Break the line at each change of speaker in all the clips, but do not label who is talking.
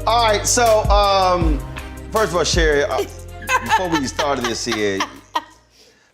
All right, so first of all, Sherri, before we started this here,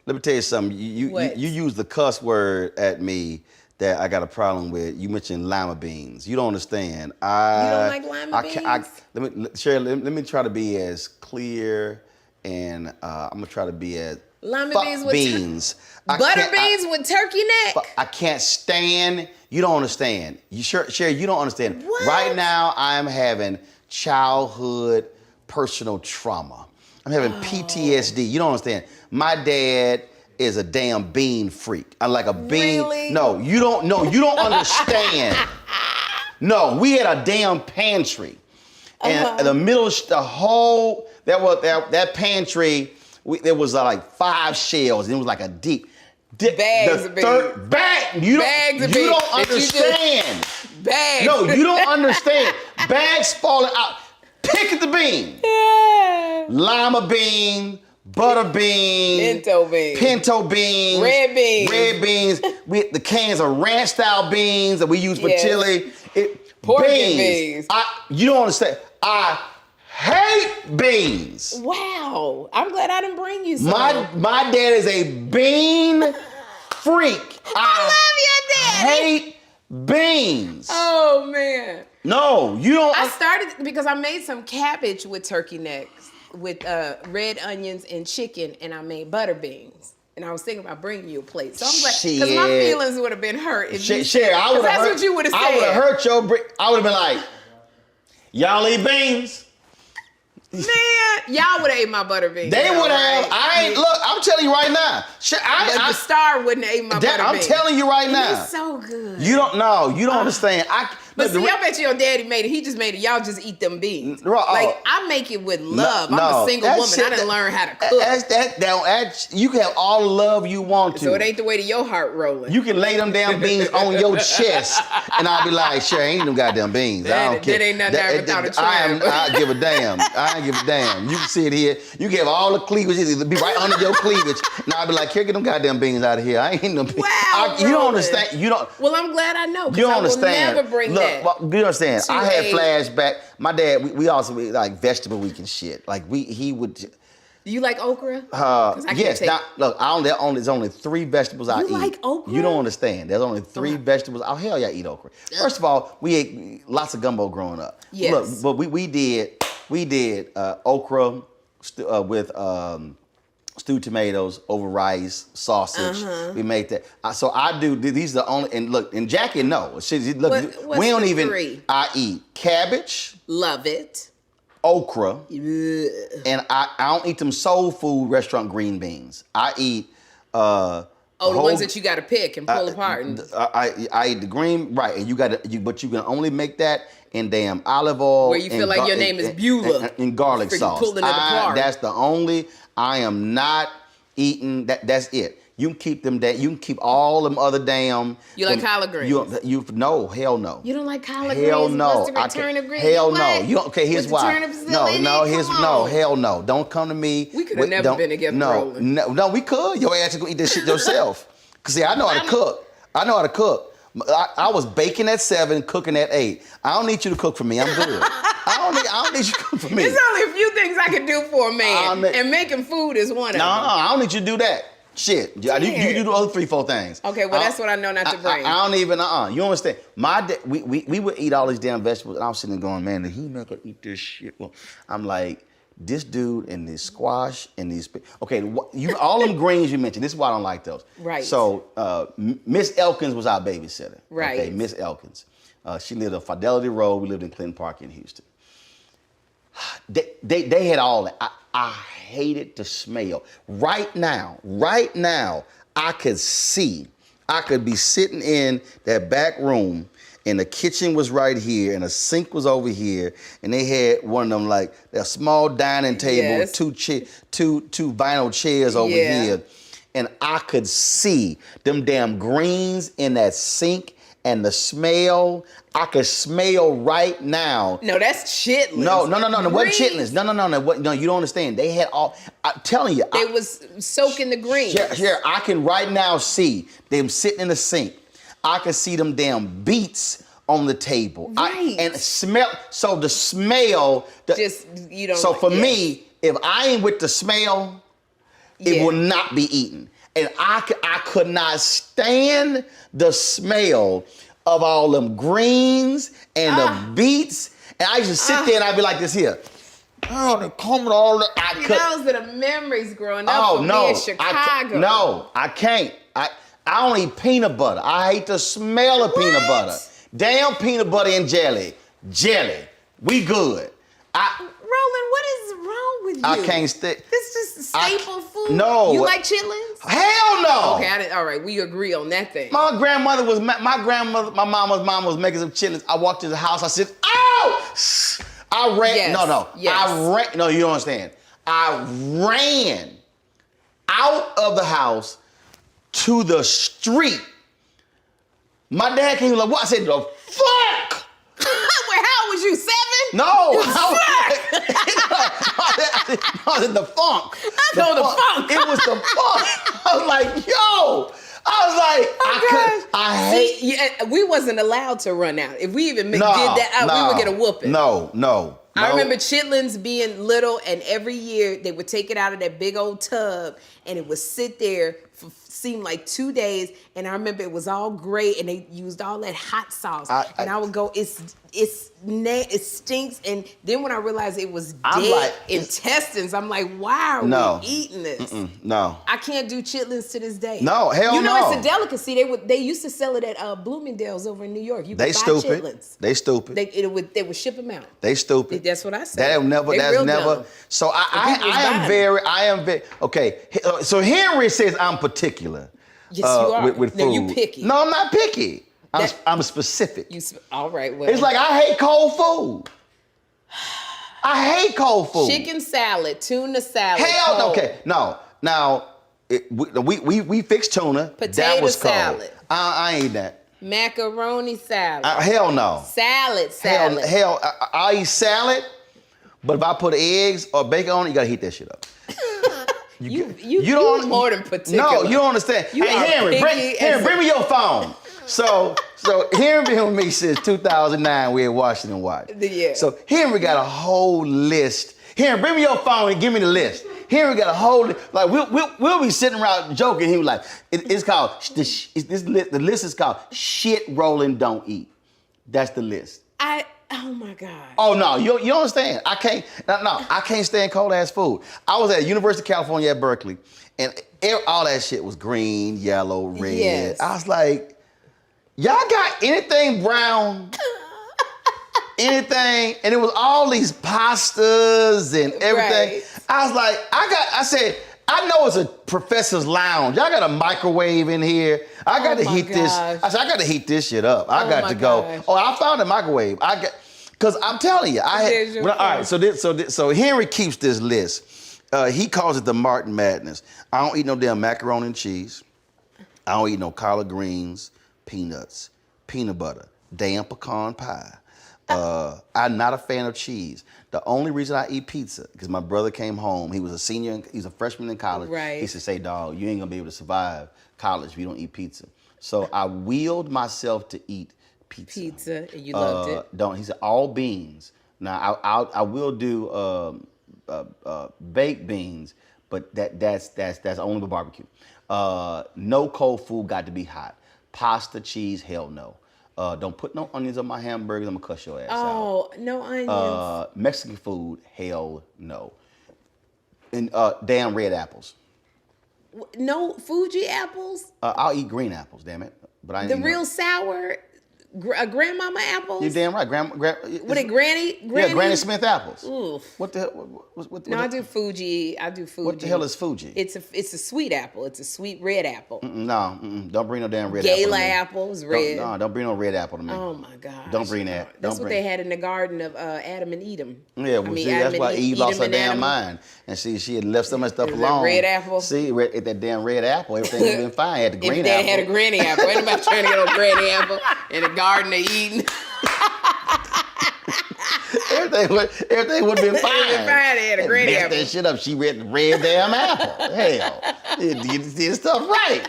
let me tell you something. You used the cuss word at me that I got a problem with. You mentioned lima beans. You don't understand.
You don't like lima beans?
Sherri, let me try to be as clear and I'm gonna try to be as
lima beans
with
butter beans with turkey neck.
I can't stand. You don't understand. Sherri, you don't understand.
What?
Right now, I'm having childhood personal trauma. I'm having PTSD. You don't understand. My dad is a damn bean freak. I'm like a bean.
Really?
No, you don't understand. No, we had a damn pantry. And in the middle of the whole, that pantry, there was like 5 shelves, and it was like a deep.
Bags of beans.
You don't understand.
Bags.
No, you don't understand. Bags falling out. Pick the bean.
Yeah.
Lima bean, butter bean, pinto beans,
red beans.
The cans of ranch style beans that we use for chili.
Pork beans.
You don't understand. I hate beans.
Wow. I'm glad I didn't bring you some.
My dad is a bean freak.
I love your dad.
Hate beans.
Oh, man.
No, you don't.
I started because I made some cabbage with turkey necks, with red onions and chicken, and I made butter beans. And I was thinking about bringing you a plate. So I'm glad, because my feelings would have been hurt if you said, because that's what you would have said.
I would have hurt your, I would have been like, y'all eat beans?
Man, y'all would have ate my butter beans.
They would have. Look, I'm telling you right now.
But the star wouldn't have ate my butter beans.
I'm telling you right now.
It's so good.
You don't know. You don't understand.
But see, I bet your daddy made it. He just made it. Y'all just eat them beans. Like, I make it with love. I'm a single woman. I didn't learn how to cook.
You can have all the love you want to.
So it ain't the way to your heart rolling.
You can lay them damn beans on your chest, and I'll be like, sure, ain't them goddamn beans. I don't care.
That ain't nothing there without a tram.
I give a damn. I ain't give a damn. You can sit here. You can have all the cleavage. It'll be right under your cleavage. And I'll be like, here, get them goddamn beans out of here. I ain't eating them beans.
Wow,
you don't understand. You don't.
Well, I'm glad I know.
You don't understand.
I will never bring that.
Look, you understand. I had flashback. My dad, we also like vegetable week and shit. Like he would.
You like okra?
Yes. Now, look, there's only 3 vegetables I eat.
You like okra?
You don't understand. There's only 3 vegetables. Oh, hell yeah, I eat okra. First of all, we ate lots of gumbo growing up.
Yes.
Look, but we did okra with stewed tomatoes over rice, sausage. We made that. So I do. These are the only. And look, and Jackie, no. Look, we don't even.
3?
I eat cabbage.
Love it.
Okra, and I don't eat them soul food restaurant green beans. I eat
the ones that you got to pick and pull apart.
I eat the green, right? And but you can only make that in damn olive oil.
Where you feel like your name is Beulah.
And garlic sauce.
Pulling it apart.
That's the only. I am not eating that. That's it. You can keep them. You can keep all them other damn.
You like collard greens?
No, hell no.
You don't like collard
hell
greens?
No.
Turnip greens?
Hell no. Okay, here's why. No, hell no. Don't come to me.
We could have never been together.
No, we could. Your ass could eat this shit yourself. Cause see, I know how to cook. I was baking at 7, cooking at 8. I don't need you to cook for me. I'm good. I don't need you to cook for me.
There's only a few things I can do for a man, and making food is one of them.
No, I don't need you to do that. Shit, you do the other 3-4 things.
Okay, well that's what I know not to bring.
I don't even. You understand? My dad, we would eat all these damn vegetables, and I was sitting there going, man, did he not gonna eat this shit? Well, I'm like, this dude and this squash and these. Okay, all them greens you mentioned. This is why I don't like those.
Right.
So Miss Elkins was our babysitter.
Right.
Okay, Miss Elkins. She lived on Fidelity Road. We lived in Clinton Park in Houston. They had all that. I hated the smell. Right now, I could be sitting in that back room, and the kitchen was right here, and the sink was over here, and they had one of them like a small dining table, two vinyl chairs over here, and I could see them damn greens in that sink. And the smell, I could smell right now.
No, that's chitlins.
No, it wasn't chitlins. No, you don't understand. They had all, I'm telling you.
They was soaking the greens.
Here, I can right now see them sitting in the sink. I can see them damn beets on the table.
Right.
And smell, so the smell.
You don't.
So for me, if I ain't with the smell, it will not be eaten. And I could not stand the smell of all them greens and the beets. And I used to sit there and I'd be like this here. Oh, they're coming all the...
Those are the memories growing up for me in Chicago.
I can't. I don't eat peanut butter. I hate the smell of peanut butter. Damn peanut butter and jelly. We good.
Roland, what is wrong with you?
I can't stick.
This is staple food.
No.
You like chitlins?
Hell no.
Okay, all right, we agree on that thing.
My mama's mom was making some chitlins. I walked to the house. I said, "Oh!" I ran.
Yes.
No.
Yes.
I ran. No, you don't understand. I ran out of the house to the street. My dad came like, "What?" I said, "The fuck."
Wait, how old was you? 7?
No, I was in the funk.
The funk.
It was the funk. I was like, yo. I hate.
We wasn't allowed to run out. If we even did that, we would get a whooping.
No.
I remember chitlins being little, and every year they would take it out of that big old tub, and it would sit there for seemed like 2 days. And I remember it was all gray, and they used all that hot sauce. I would go, it stinks. And then when I realized it was dead intestines, I'm like, why are we eating this?
No.
I can't do chitlins to this day.
No, hell no.
You know, it's a delicacy. They used to sell it at Bloomingdale's over in New York. You could buy chitlins.
They stupid.
They would ship them out.
They stupid.
That's what I said.
That's never.
Dumb.
So I am very, okay. So Henry says I'm particular.
Yes, you are.
With food.
No, you picky.
No, I'm not picky. I'm specific.
All right, well.
It's like I hate cold food. I hate cold food.
Chicken salad, tuna salad.
Hell,
cold.
okay. No. Now, we fixed tuna.
Potato
that was cold.
salad.
I ain't that.
Macaroni salad.
Hell no.
Salad.
Hell, I eat salad, but if I put eggs or bacon on it, you gotta heat that shit up.
You don't more than particular.
No, you don't understand.
You
hey, Henry, bring me your phone. So Henry been with me since 2009. We in Washington Watch.
Yeah.
So Henry got a whole list. Henry, bring me your phone and give me the list. Henry got a whole like we'll be sitting around joking. He was like, it's called the list is called shit rolling don't eat. That's the list.
Oh my God.
Oh no, you don't understand. I can't stand cold ass food. I was at University of California at Berkeley, and all that shit was green, yellow, red.
Yes.
I was like, y'all got anything brown? Anything? And it was all these pastas and everything.
Right.
I was like, I said, I know it's a professor's lounge. Y'all got a microwave in here. I got to heat this. I said, I got to heat this shit up. I got to go.
Gosh.
Oh, I found a microwave. Because I'm telling you, all right, so Henry keeps this list. He calls it the Martin Madness. I don't eat no damn macaroni and cheese. I don't eat no collard greens, peanuts, peanut butter, damn pecan pie. I'm not a fan of cheese. The only reason I eat pizza, because my brother came home. He was a senior, he's a freshman in college.
Right.
He said, say, dog, you ain't gonna be able to survive college if you don't eat pizza. So I willed myself to eat pizza.
And you loved it.
He said, all beans. Now, I will do baked beans, but that's only for barbecue. No cold food got to be hot. Pasta, cheese, hell no. Don't put no onions on my hamburgers. I'm gonna cuss your ass out.
Oh, no onions.
Mexican food, hell no. And damn red apples.
No Fuji apples?
I'll eat green apples, damn it. But I ain't
The
eating
real sour grandmama apples?
You're damn right.
What it Granny?
Yeah, Granny Smith apples.
Oof.
What the hell?
No, I do Fuji.
What the hell is Fuji?
It's a sweet apple. It's a sweet red apple.
Don't bring no damn red apple.
Gala apples, red.
Don't bring no red apple to me.
Oh my gosh.
Don't bring that.
That's what they had in the garden of Adam and Edom.
Yeah, well, that's why Eve lost her damn mind. And she had left so much stuff alone.
Red apple?
See, that damn red apple, everything would have been fine. Had the green
if
apple.
Dad had a granny apple. Anybody trying to get a granny apple in the garden of Eden?
Everything would have been fine.
They had a granny apple.
That shit up. She read the red damn apple. Hell, did stuff right.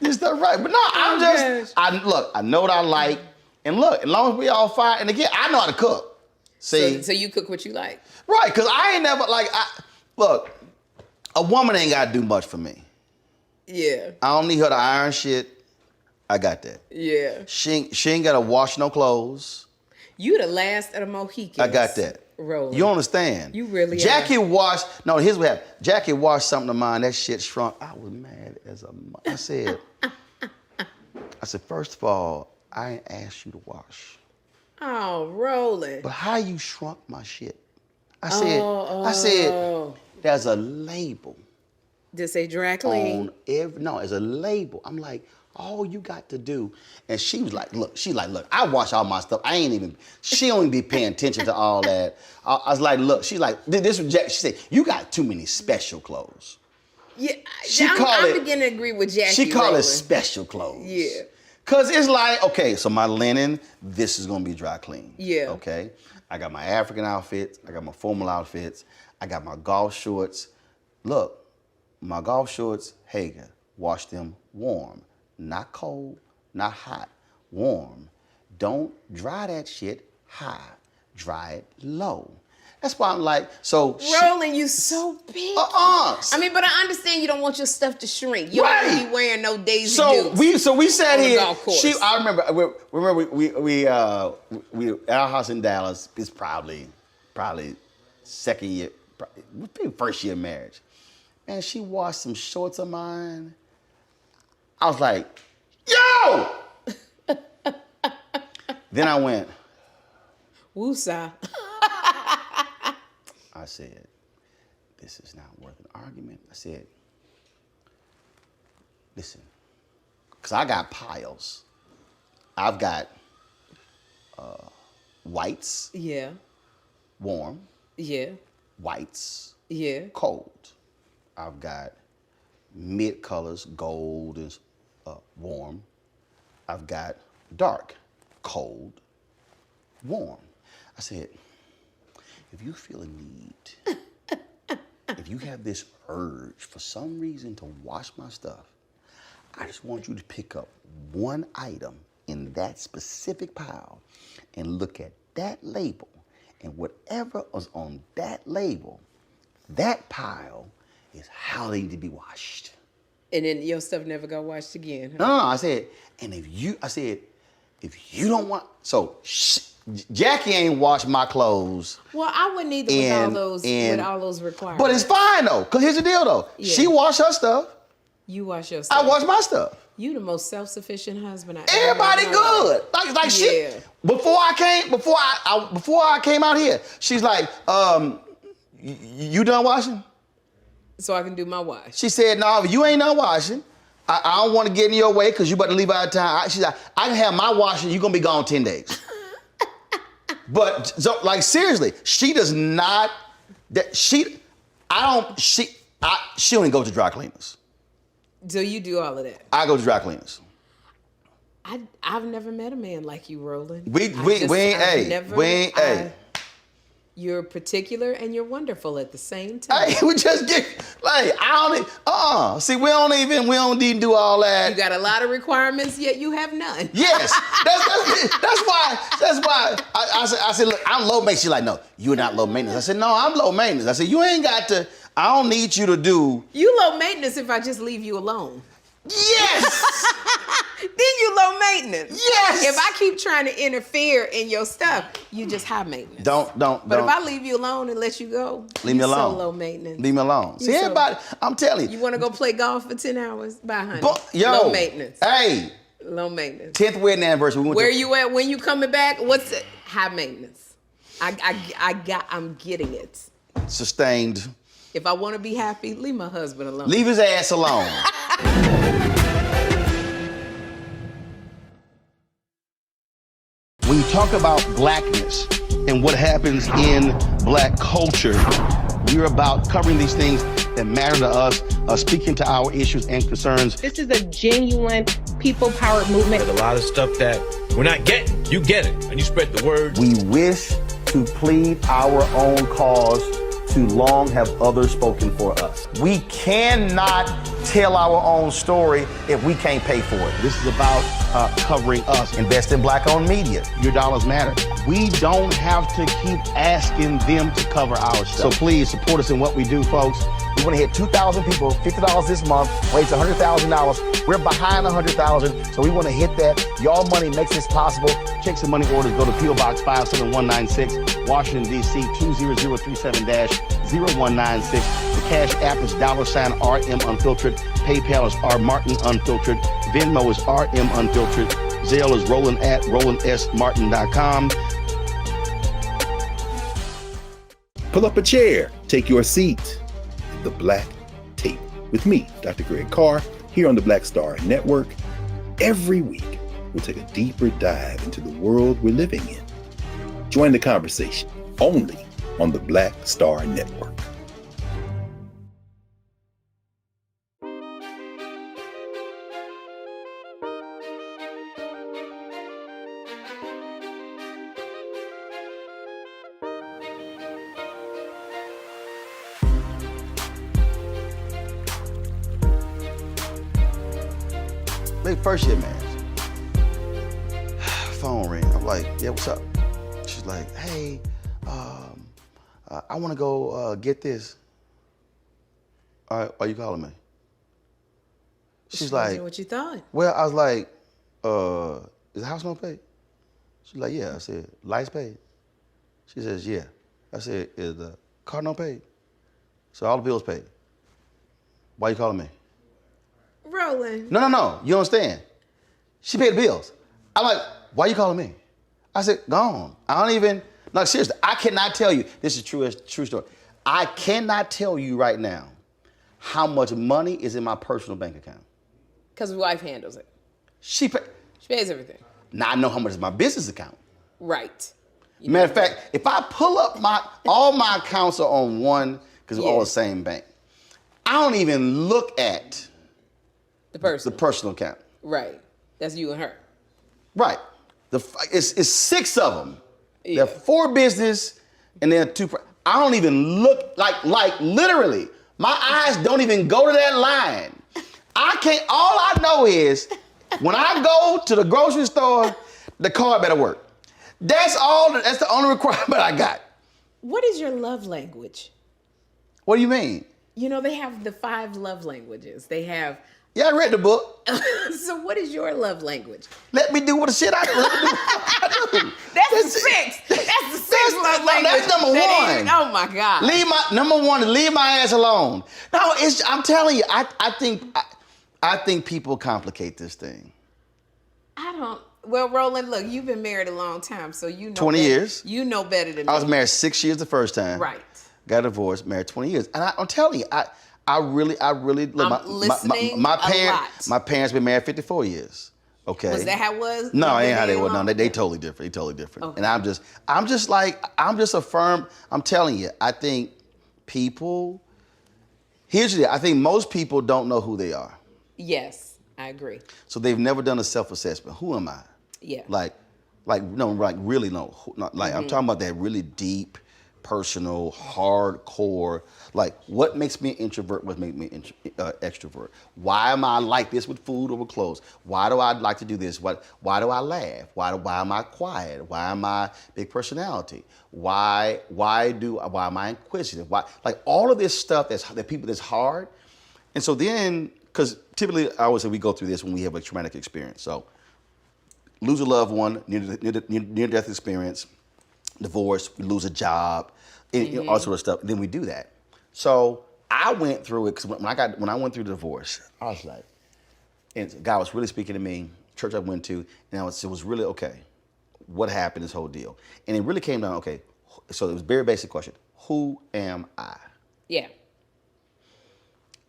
Did stuff right. But no, I know what I like. And look, as long as we all fine. And again, I know how to cook. See,
so you cook what you like,
right? Because I ain't never look. A woman ain't got to do much for me.
Yeah.
I don't need her to iron shit. I got that.
Yeah.
She ain't got to wash no clothes.
You the last of the Mohicans.
I got that.
Rolling.
You understand?
You really
Jackie
are.
washed. No, here's what happened. Jackie washed something of mine. That shit shrunk. I was mad as a. I said, first of all, I ain't asked you to wash.
Oh, rolling.
But how you shrunk my shit? I said, there's a label.
Did it say dry clean?
No, it's a label. I'm like, all you got to do. And she was like, look, I wash all my stuff. She don't even be paying attention to all that. I was like, look, she's like, this was Jack. She said, you got too many special clothes.
Yeah, I'm beginning to agree with Jackie.
She call it special clothes.
Yeah.
Cause it's like, okay, so my linen, this is gonna be dry clean.
Yeah.
Okay. I got my African outfits, I got my formal outfits, I got my golf shorts. Look, my golf shorts, Hager, wash them warm. Not cold, not hot, warm. Don't dry that shit high. Dry it low. That's why I'm like, so.
Rolling, you so big. I mean, but I understand you don't want your stuff to shrink. You don't want to be wearing no Daisy Dukes.
So we sat here. I remember we at our house in Dallas. It's probably second year, first year of marriage. And she washed some shorts of mine. I was like, yo! Then I went,
woosah.
I said, this is not worth an argument. I said, listen, because I got piles. I've got whites.
Yeah.
Warm.
Yeah.
Whites.
Yeah.
Cold. I've got mid colors, gold is warm. I've got dark, cold, warm. I said, if you feel a need, if you have this urge for some reason to wash my stuff, I just want you to pick up one item in that specific pile and look at that label, and whatever was on that label, that pile is how they need to be washed.
And then your stuff never got washed again, huh?
No, I said, if you don't want, so Jackie ain't washed my clothes.
Well, I wouldn't either with all those requirements.
But it's fine though, cause here's the deal though. Yeah. She washed her stuff.
You wash your stuff.
I wash my stuff.
You the most self-sufficient husband I
Everybody
ever known.
good. Like she before I came out here, she's like, you done washing?
So I can do my wash.
She said, no, you ain't done washing. I don't want to get in your way because you about to leave out of town. She's like, I can have my washing, you're gonna be gone 10 days. But so like seriously, she does not she don't even go to dry cleaners.
So you do all of that?
I go to dry cleaners.
I've never met a man like you, Roland. You're particular and you're wonderful at the same time.
Hey, we just get like see, we don't even do all that.
You got a lot of requirements, yet you have none.
Yes, that's why I said, look, I'm low maintenance. She's like, no, you're not low maintenance. I said, no, I'm low maintenance. I said, you ain't got to. I don't need you to do.
You low maintenance if I just leave you alone.
Yes.
Then you low maintenance.
Yes.
If I keep trying to interfere in your stuff, you just high maintenance. But if I leave you alone and let you go,
leave me alone.
So low maintenance.
Leave me alone. See, everybody, I'm telling you.
You want to go play golf for 10 hours? Bye, honey.
Low
maintenance.
Hey.
Low maintenance.
10th wedding anniversary.
Where you at when you coming back? What's it? High maintenance. I'm getting it.
Sustained.
If I want to be happy, leave my husband alone.
Leave his ass alone. When you talk about blackness and what happens in black culture, we're about covering these things that matter to us, speaking to our issues and concerns.
This is a genuine people-powered movement.
There's a lot of stuff that we're not getting. You get it, and you spread the word.
We wish to plead our own cause. Too long have others spoken for us. We cannot tell our own story if we can't pay for it. This is about covering us. Invest in black-owned media. Your dollars matter. We don't have to keep asking them to cover our stuff. So please support us in what we do, folks. We want to hit 2,000 people, $50 this month, raise $100,000. We're behind 100,000, so we want to hit that. Y'all money makes this possible. Check some money orders. Go to P.O. Box 57196, Washington, D.C. 20037-0196. The Cash App is $RM Unfiltered. PayPal is R Martin Unfiltered. Venmo is RM Unfiltered. Zelle is Roland at RolandSMartin.com.
Pull up a chair. Take your seat. The Black Tape with me, Dr. Greg Carr, here on the Black Star Network. Every week, we'll take a deeper dive into the world we're living in. Join the conversation only on the Black Star Network.
First year, man. Phone ring. I'm like, yeah, what's up? She's like, hey, I want to go get this. All right, why you calling me? She's like,
what you thought?
Well, I was like, is the house note paid? She's like, yeah. I said, lights paid? She says, yeah. I said, is the car note paid? So all the bills paid. Why you calling me?
Roland.
No. You understand? She paid the bills. I'm like, why you calling me? I said, go on. I don't even, no, seriously, I cannot tell you, this is true story. I cannot tell you right now how much money is in my personal bank account.
Because my wife handles it.
She
pays everything.
Now I know how much is my business account.
Right.
Matter of fact, if I pull up all my accounts are on one, because we're all the same bank, I don't even look at the personal account.
Right. That's you and her.
Right. It's 6 of them.
Yeah.
There are 4 business and then 2. I don't even look like literally. My eyes don't even go to that line. I can't. All I know is when I go to the grocery store, the card better work. That's all. That's the only requirement I got.
What is your love language?
What do you mean?
You know, they have the 5 love languages. They have.
Yeah, I read the book.
So what is your love language?
Let me do what the shit I do. Let me do what I do.
That's the 6. That's the 6 love language.
That's number 1.
Oh my God.
Number 1 is leave my ass alone. No, I'm telling you, I think people complicate this thing.
Well, Roland, look, you've been married a long time, so you know
20 years.
You know better than me.
I was married 6 years the first time.
Right.
Got divorced, married 20 years. And I'm telling you, I really look, my parents. My parents been married 54 years. Okay.
Was that how it was?
No, ain't how they were. No, they totally different. They totally different.
Okay.
And I'm just a firm. I'm telling you, I think people. Here's the deal. I think most people don't know who they are.
Yes, I agree.
So they've never done a self-assessment. Who am I?
Yeah.
Really no. I'm talking about that really deep, personal, hardcore. Like, what makes me an introvert? What makes me extrovert? Why am I like this with food or with clothes? Why do I like to do this? Why do I laugh? Why am I quiet? Why am I big personality? Why am I inquisitive? Why, like, all of this stuff that's hard. And so then, because typically I always say we go through this when we have a traumatic experience. So lose a loved one, near-death experience, divorce, we lose a job, and all sort of stuff. And then we do that. So I went through it because when I went through the divorce, I was like, and God was really speaking to me. Church I went to, and it was really okay. What happened? This whole deal, and it really came down. Okay, so it was a very basic question: who am I?
Yeah.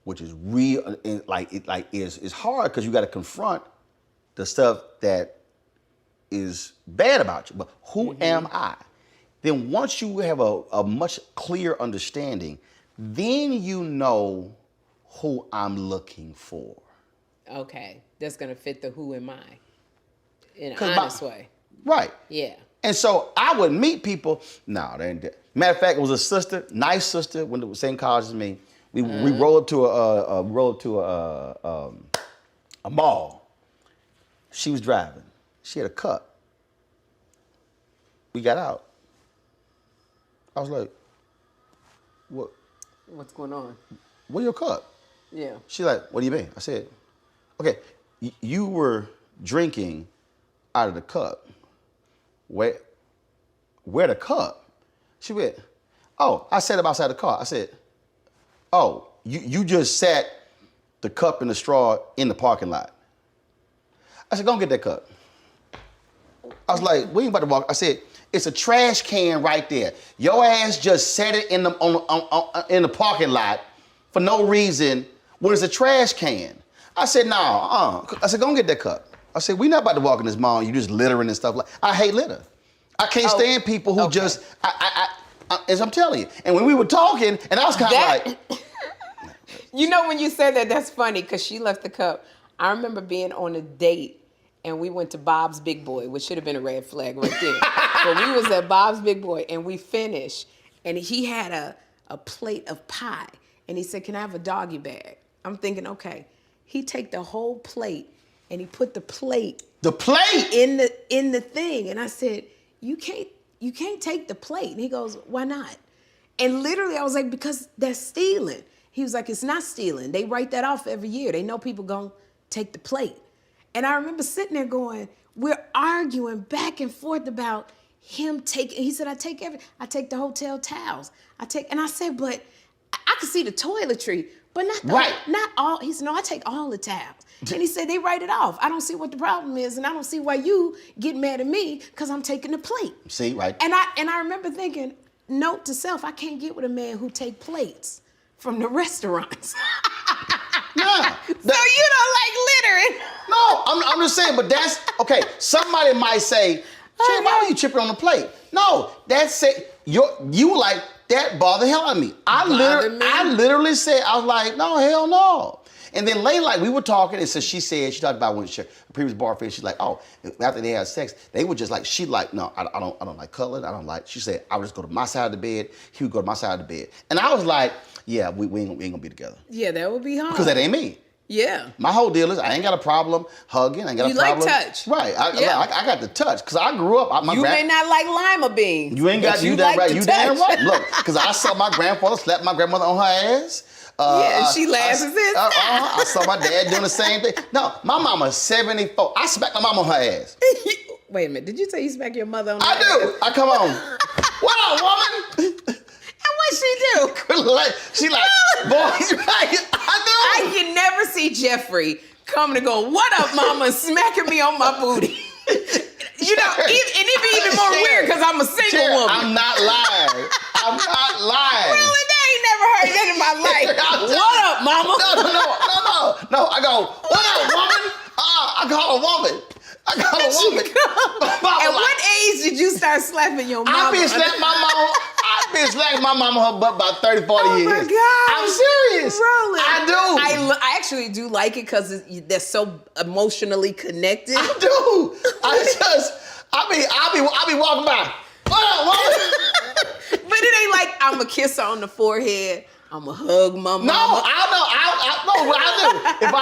Which is real, is hard because you got to confront the stuff that is bad about you. But who am I? Then once you have a much clearer understanding, then you know who I'm looking for.
Okay, that's gonna fit the who am I in an honest way.
Right.
Yeah.
And so I would meet people. No, they ain't. Matter of fact, it was a sister, nice sister, went to the same college as me. We rolled up to a mall. She was driving. She had a cup. We got out. I was like, "What?
What's going on?"
Where's your cup?
Yeah.
She's like, "What do you mean?" I said, "Okay, you were drinking out of the cup. Where the cup?" She went, "Oh, I set it outside the car." I said, "Oh, you just sat the cup and the straw in the parking lot." I said, "Go and get that cup." I was like, "We ain't about to walk." I said, "It's a trash can right there. Your ass just set it in the parking lot for no reason when it's a trash can." I said, "No, I said, "Go and get that cup." I said, "We not about to walk in this mall and you just littering and stuff like." I hate litter. I can't stand people who just. As I'm telling you, and when we were talking, and I was kind of like.
You know, when you said that, that's funny because she left the cup. I remember being on a date and we went to Bob's Big Boy, which should have been a red flag right there. But we was at Bob's Big Boy and we finished and he had a plate of pie and he said, "Can I have a doggy bag?" I'm thinking, okay. He take the whole plate and he put the plate in the thing. And I said, you can't take the plate. And he goes, "Why not?" And literally I was like, "Because that's stealing." He was like, "It's not stealing. They write that off every year. They know people gonna take the plate." And I remember sitting there going, we're arguing back and forth about him taking, he said, I take the hotel towels. And I said, "But I can see the toiletry, but not all." He said, "No, I take all the towels." And he said, "They write it off. I don't see what the problem is, and I don't see why you get mad at me because I'm taking the plate."
See, right.
And I remember thinking, note to self, I can't get with a man who take plates from the restaurants.
Nah,
So you don't like litter. sharing.
No, I'm just saying, but that's, okay, somebody might say, Sherri, why are you tripping on the plate? No, that's it. You like, that bothered the hell out of me. I literally said, I was like, no, hell no. And then later, like, we were talking, and so she talked about when her previous boyfriend, she's like, oh, after they had sex, they were just like, she like, no, I don't like cuddling, she said, I would just go to my side of the bed, he would go to my side of the bed. And I was like, yeah, we ain't gonna be together.
Yeah, that would be hard.
Because that ain't me.
Yeah.
My whole deal is I ain't got a problem hugging. I ain't got a problem.
You like touch.
Right. I got the touch. Because I grew up.
You may not like lima beans.
You ain't got, you damn right. You damn right. Look, because I saw my grandfather slap my grandmother on her ass.
And she laughs as this.
I saw my dad doing the same thing. No, my mama's 74. I smacked my mama on her ass.
Wait a minute. Did you say you smack your mother on her ass?
I do. I come on. What up, woman?
And what she do?
She like, boy, I do.
I can never see Jeffrey coming to go, what up, mama, smacking me on my booty. You know, and it'd be even more weird because I'm a single woman.
I'm not lying.
Really? They ain't never heard that in my life. What up, mama?
No. I go, what up, woman? I call a woman.
At what age did you start slapping your mama?
I've been slapping my mama her butt about 30, 40 years.
Oh my God.
I'm serious.
Really?
I do.
I actually do like it because they're so emotionally connected.
I do. I be walking by. What up, woman?
But it ain't like I'm a kiss her on the forehead. I'm a hug my mama.
No, I know what I do. If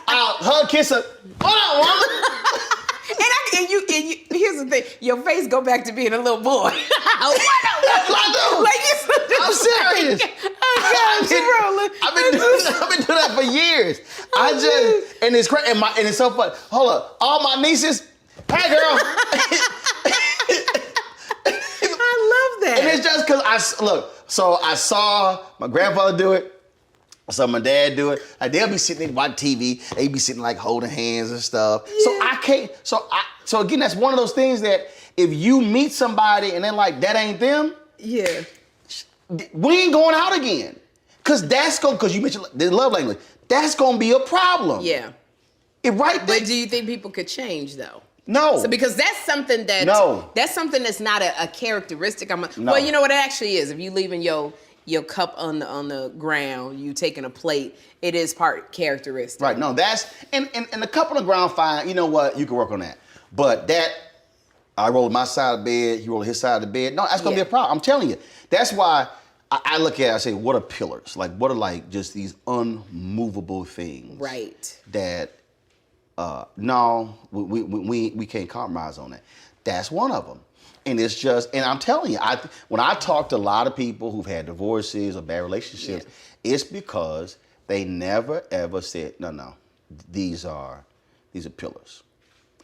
I'll hug, kiss her. What up, woman?
And you, here's the thing, your face go back to being a little boy. What up?
That's what I do. I'm serious. I've been doing that for years. And it's crazy, and it's so fun. Hold up, all my nieces, hey girl.
I love that.
And it's just because so I saw my grandfather do it. I saw my dad do it. Like, they'll be sitting there watching TV. They be sitting like holding hands and stuff. Yeah. So I can't. So again, that's one of those things that if you meet somebody and then like that ain't them.
Yeah.
We ain't going out again. Because you mentioned the love language. That's gonna be a problem.
Yeah.
Right.
But do you think people could change though?
No.
So because that's something that's something that's not a characteristic. No. Well, you know what it actually is. If you leaving your cup on the ground, you taking a plate, it is part characteristic.
Right. No, that's and the cup on the ground, fine. You know what? You can work on that. But that I roll my side of the bed, he roll his side of the bed. No, that's gonna be a problem. I'm telling you. That's why I look at it, I say, what are pillars? Like, what are like just these unmovable things?
Right.
That no, we can't compromise on that. That's one of them. And it's just, and I'm telling you, when I talk to a lot of people who've had divorces or bad relationships, it's because they never ever said, no, these are pillars.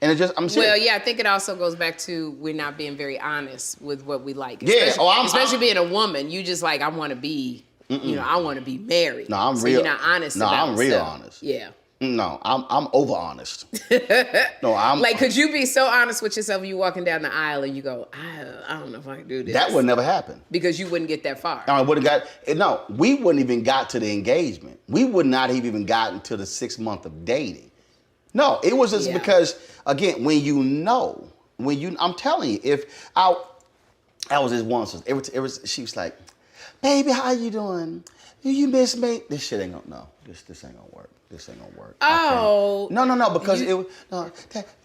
And it just, I'm serious.
Well, yeah, I think it also goes back to we're not being very honest with what we like.
Especially
being a woman, you just like, I want to be, I want to be married.
No, I'm
so
real.
You're not honest.
No,
about
I'm real
stuff.
honest.
Yeah.
No, I'm over honest. No, I'm
like, could you be so honest with yourself when you walking down the aisle and you go, I don't know if I can do this.
That would never happen.
Because you wouldn't get that far.
I would have we wouldn't even got to the engagement. We would not have even gotten to the 6 month of dating. No, it was just because, again, I'm telling you, if I was this one, she was like, baby, how you doing? Do you miss me? This shit ain't gonna, no, this ain't gonna work. This ain't gonna work.
Oh.
No, because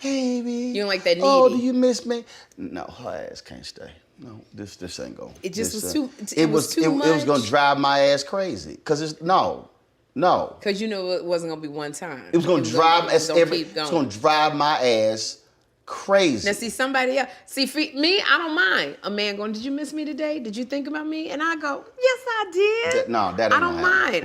baby.
You don't like that needy.
Oh, do you miss me? No, her ass can't stay. No, this ain't gonna.
It just was
too.
It was too much.
It was gonna drive my ass crazy. Cause it's no.
Because you knew it wasn't gonna be one time.
It was gonna drive my ass crazy.
Now see somebody else. See me, I don't mind a man going, did you miss me today? Did you think about me? And I go, yes, I did.
That
I don't mind.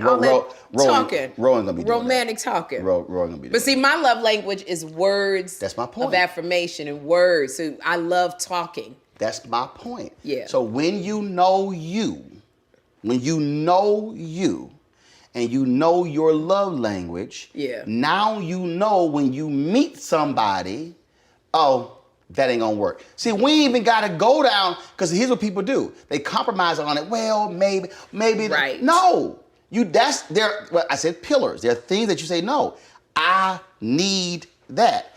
Talking.
Rowan gonna be doing
romantic talking.
Rowan gonna be doing
But see, my love language is words.
That's my point.
Of affirmation and words. So I love talking.
That's my point.
Yeah.
So when you know you, and you know your love language, now you know when you meet somebody, oh, that ain't gonna work. See, we ain't even gotta go down, because here's what people do. They compromise on it. Well, maybe.
Right.
No. I said pillars. There are things that you say, no, I need that.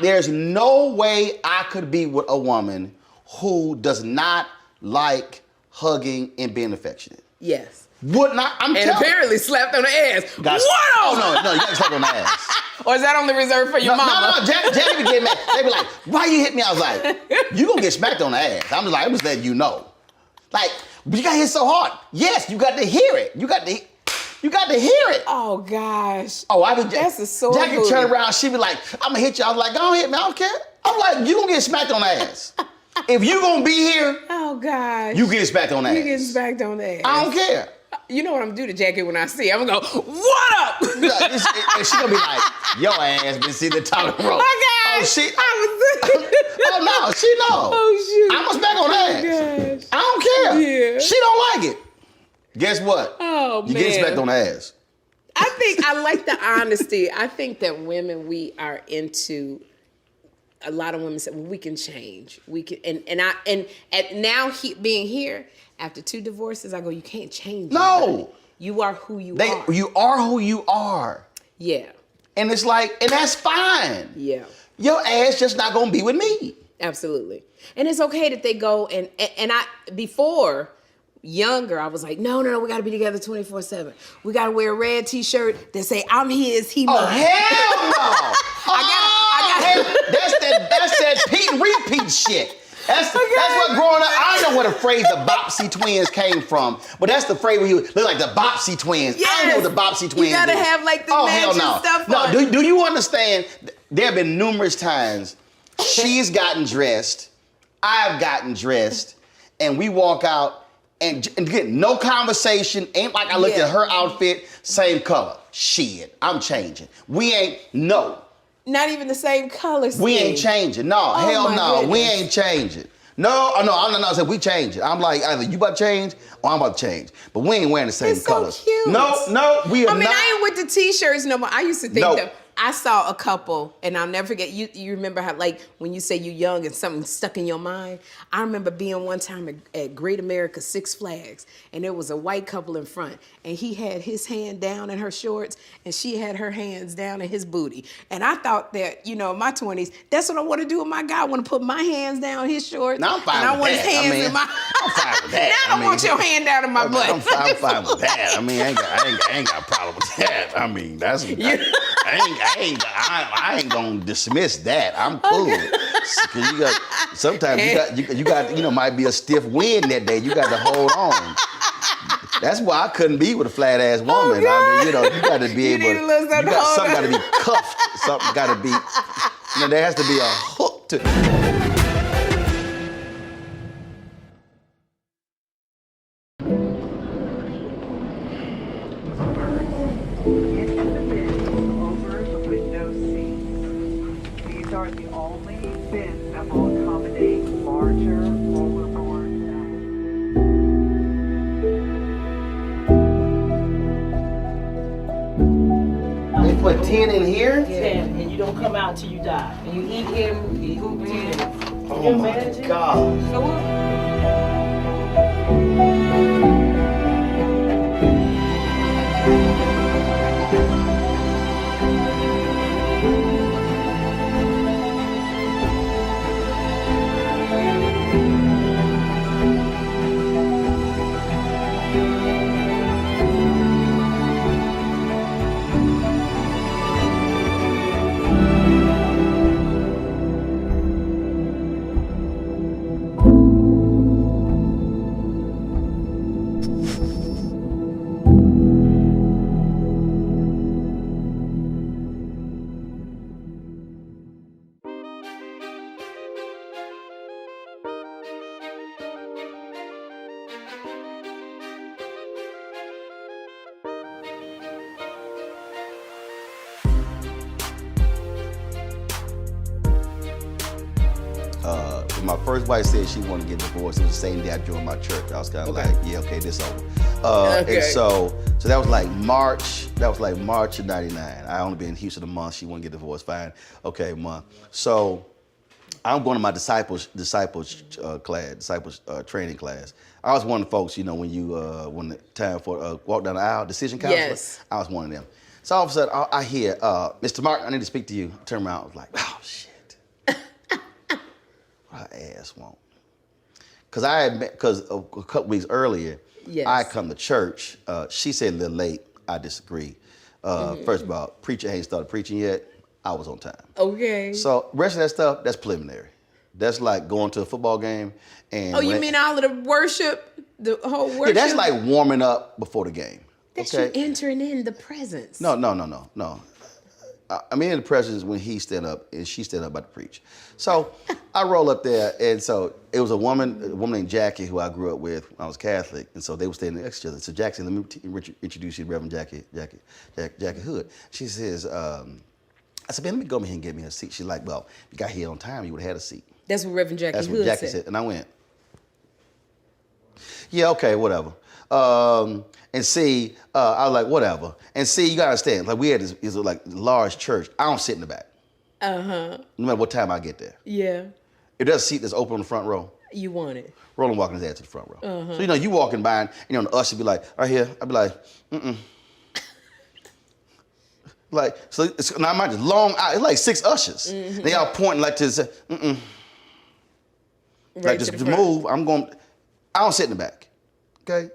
There's no way I could be with a woman who does not like hugging and being affectionate.
Yes.
Would not. I'm
and
telling
apparently slapped on the ass. What on?
Oh, no, you got slapped on the ass.
Or is that only reserved for your mama?
No, Jackie would get mad. They be like, why you hit me? I was like, you gonna get smacked on the ass. I'm just letting you know. Like, but you got hit so hard. Yes, you got to hear it. You got to hear it.
Oh, gosh.
Oh, I be
That's a sore
Jackie
booty.
turn around, she be like, I'm gonna hit you. I was like, don't hit me, I don't care. I'm like, you gonna get smacked on the ass. If you gonna be here,
oh, gosh.
you get smacked on the ass.
You getting smacked on the ass.
I don't care.
You know what I'm gonna do to Jackie when I see her? I'm gonna go, what up?
And she gonna be like, your ass been sitting at the top of the rope.
Oh, gosh.
Oh, she.
I
Oh, no, she know.
Oh, shoot.
I'm gonna smack on her ass.
Gosh.
I don't care.
Yeah.
She don't like it. Guess what?
Oh,
you
man.
get smacked on the ass.
I think I like the honesty. I think that women, we are into. A lot of women say, "Well, we can change. We can." And now being here after 2 divorces, I go, "You can't change."
No.
Anybody. You are who you are.
You are who you are.
Yeah.
And it's like, and that's fine.
Yeah.
Your ass just not gonna be with me.
Absolutely. And it's okay that they go and I before. Younger, I was like, no, we gotta be together 24/7. We gotta wear a red t-shirt that say, I'm his, he mine.
Oh, hell no!
I got
That's that Pete repeat shit. That's what growing up, I don't know where the phrase the Bopsy twins came from, but that's the phrase where you look like the Bopsy twins.
Yes.
I don't know what the Bopsy twins
You gotta
is.
have like the
hell
matching
no.
stuff
No,
on.
do you understand? There have been numerous times she's gotten dressed, I've gotten dressed, and we walk out and get no conversation. Ain't like I looked at her outfit, same color. Shit, I'm changing. We ain't, no.
Not even the same color scheme.
We ain't changing. No, hell
my
no. We
goodness.
ain't changing. No, I said we change it. I'm like, either you about to change or I'm about to change. But we ain't wearing the same
It's
colors.
so cute.
No, we are not.
I ain't with the t-shirts no more. I used to think
No.
that I saw a couple, and I'll never forget, you remember how, like, when you say you young and something stuck in your mind? I remember being one time at Great America 6 Flags, and there was a white couple in front, and he had his hand down in her shorts, and she had her hands down in his booty. And I thought that, in my 20s, that's what I want to do with my guy. I want to put my hands down his shorts,
Now I'm fine
and I
with
want
that.
his hands in my...
I'm fine with that.
Now I don't want your hand down in my butt.
I'm fine with that. I mean, I ain't got a problem with that. I mean, that's... I ain't gonna dismiss that. I'm cool. Cause sometimes you got might be a stiff wind that day. You got to hold on. That's why I couldn't be with a flat ass woman. I mean, you got to be able. Something got to be cuffed. Something got to be. There has to be a hook to.
Are the only bins that will accommodate larger rollerboards.
They put 10 in here?
10, and you don't come out till you die. And you eat him, you eat 10.
Oh my God.
So
my first wife said she wanted to get divorced. It was the same day I joined my church. I was kind of like, yeah, okay, this over. And so that was like March. That was like March of '99. I only been in Houston a month. She wanted to get divorced. Fine, okay, month. So I'm going to my disciples training class. I was one of the folks, when the time for walk down the aisle, decision counselor.
Yes.
I was one of them. So all of a sudden, I hear, Mr. Martin, I need to speak to you. I turn around, I was like, oh, shit. What her ass want? Because a couple weeks earlier,
Yes.
I come to church. She said a little late. I disagree. First of all, preacher ain't started preaching yet. I was on time.
Okay.
So rest of that stuff, that's preliminary. That's like going to a football game. And
Oh, you mean all of the worship, the whole worship?
Yeah, that's like warming up before the game.
That's
okay?
you entering in the presence.
No. I'm in the presence when he stand up and she stand up about to preach. So I roll up there, and so it was a woman named Jackie who I grew up with when I was Catholic, and so they were standing next to each other. So Jackie, let me introduce you to Reverend Jackie Hood. She says, I said, man, let me go over here and get me a seat. She's like, well, if you got here on time, you would have had a seat.
That's what Reverend Jackie Hood said.
And I went, yeah, okay, whatever. And see, I was like, whatever. And see, you gotta understand, like we had this like large church. I don't sit in the back.
Uh-huh.
No matter what time I get there.
Yeah.
If there's a seat that's open on the front row,
You want it.
Roland walking his ass to the front row. So, you walking by and, the usher be like, right here. I'd be like, Like, so it's, now mind you, long, it's like 6 ushers. They all pointing like to say,
Right
like just
to
to
the front.
move, I don't sit in the back, okay?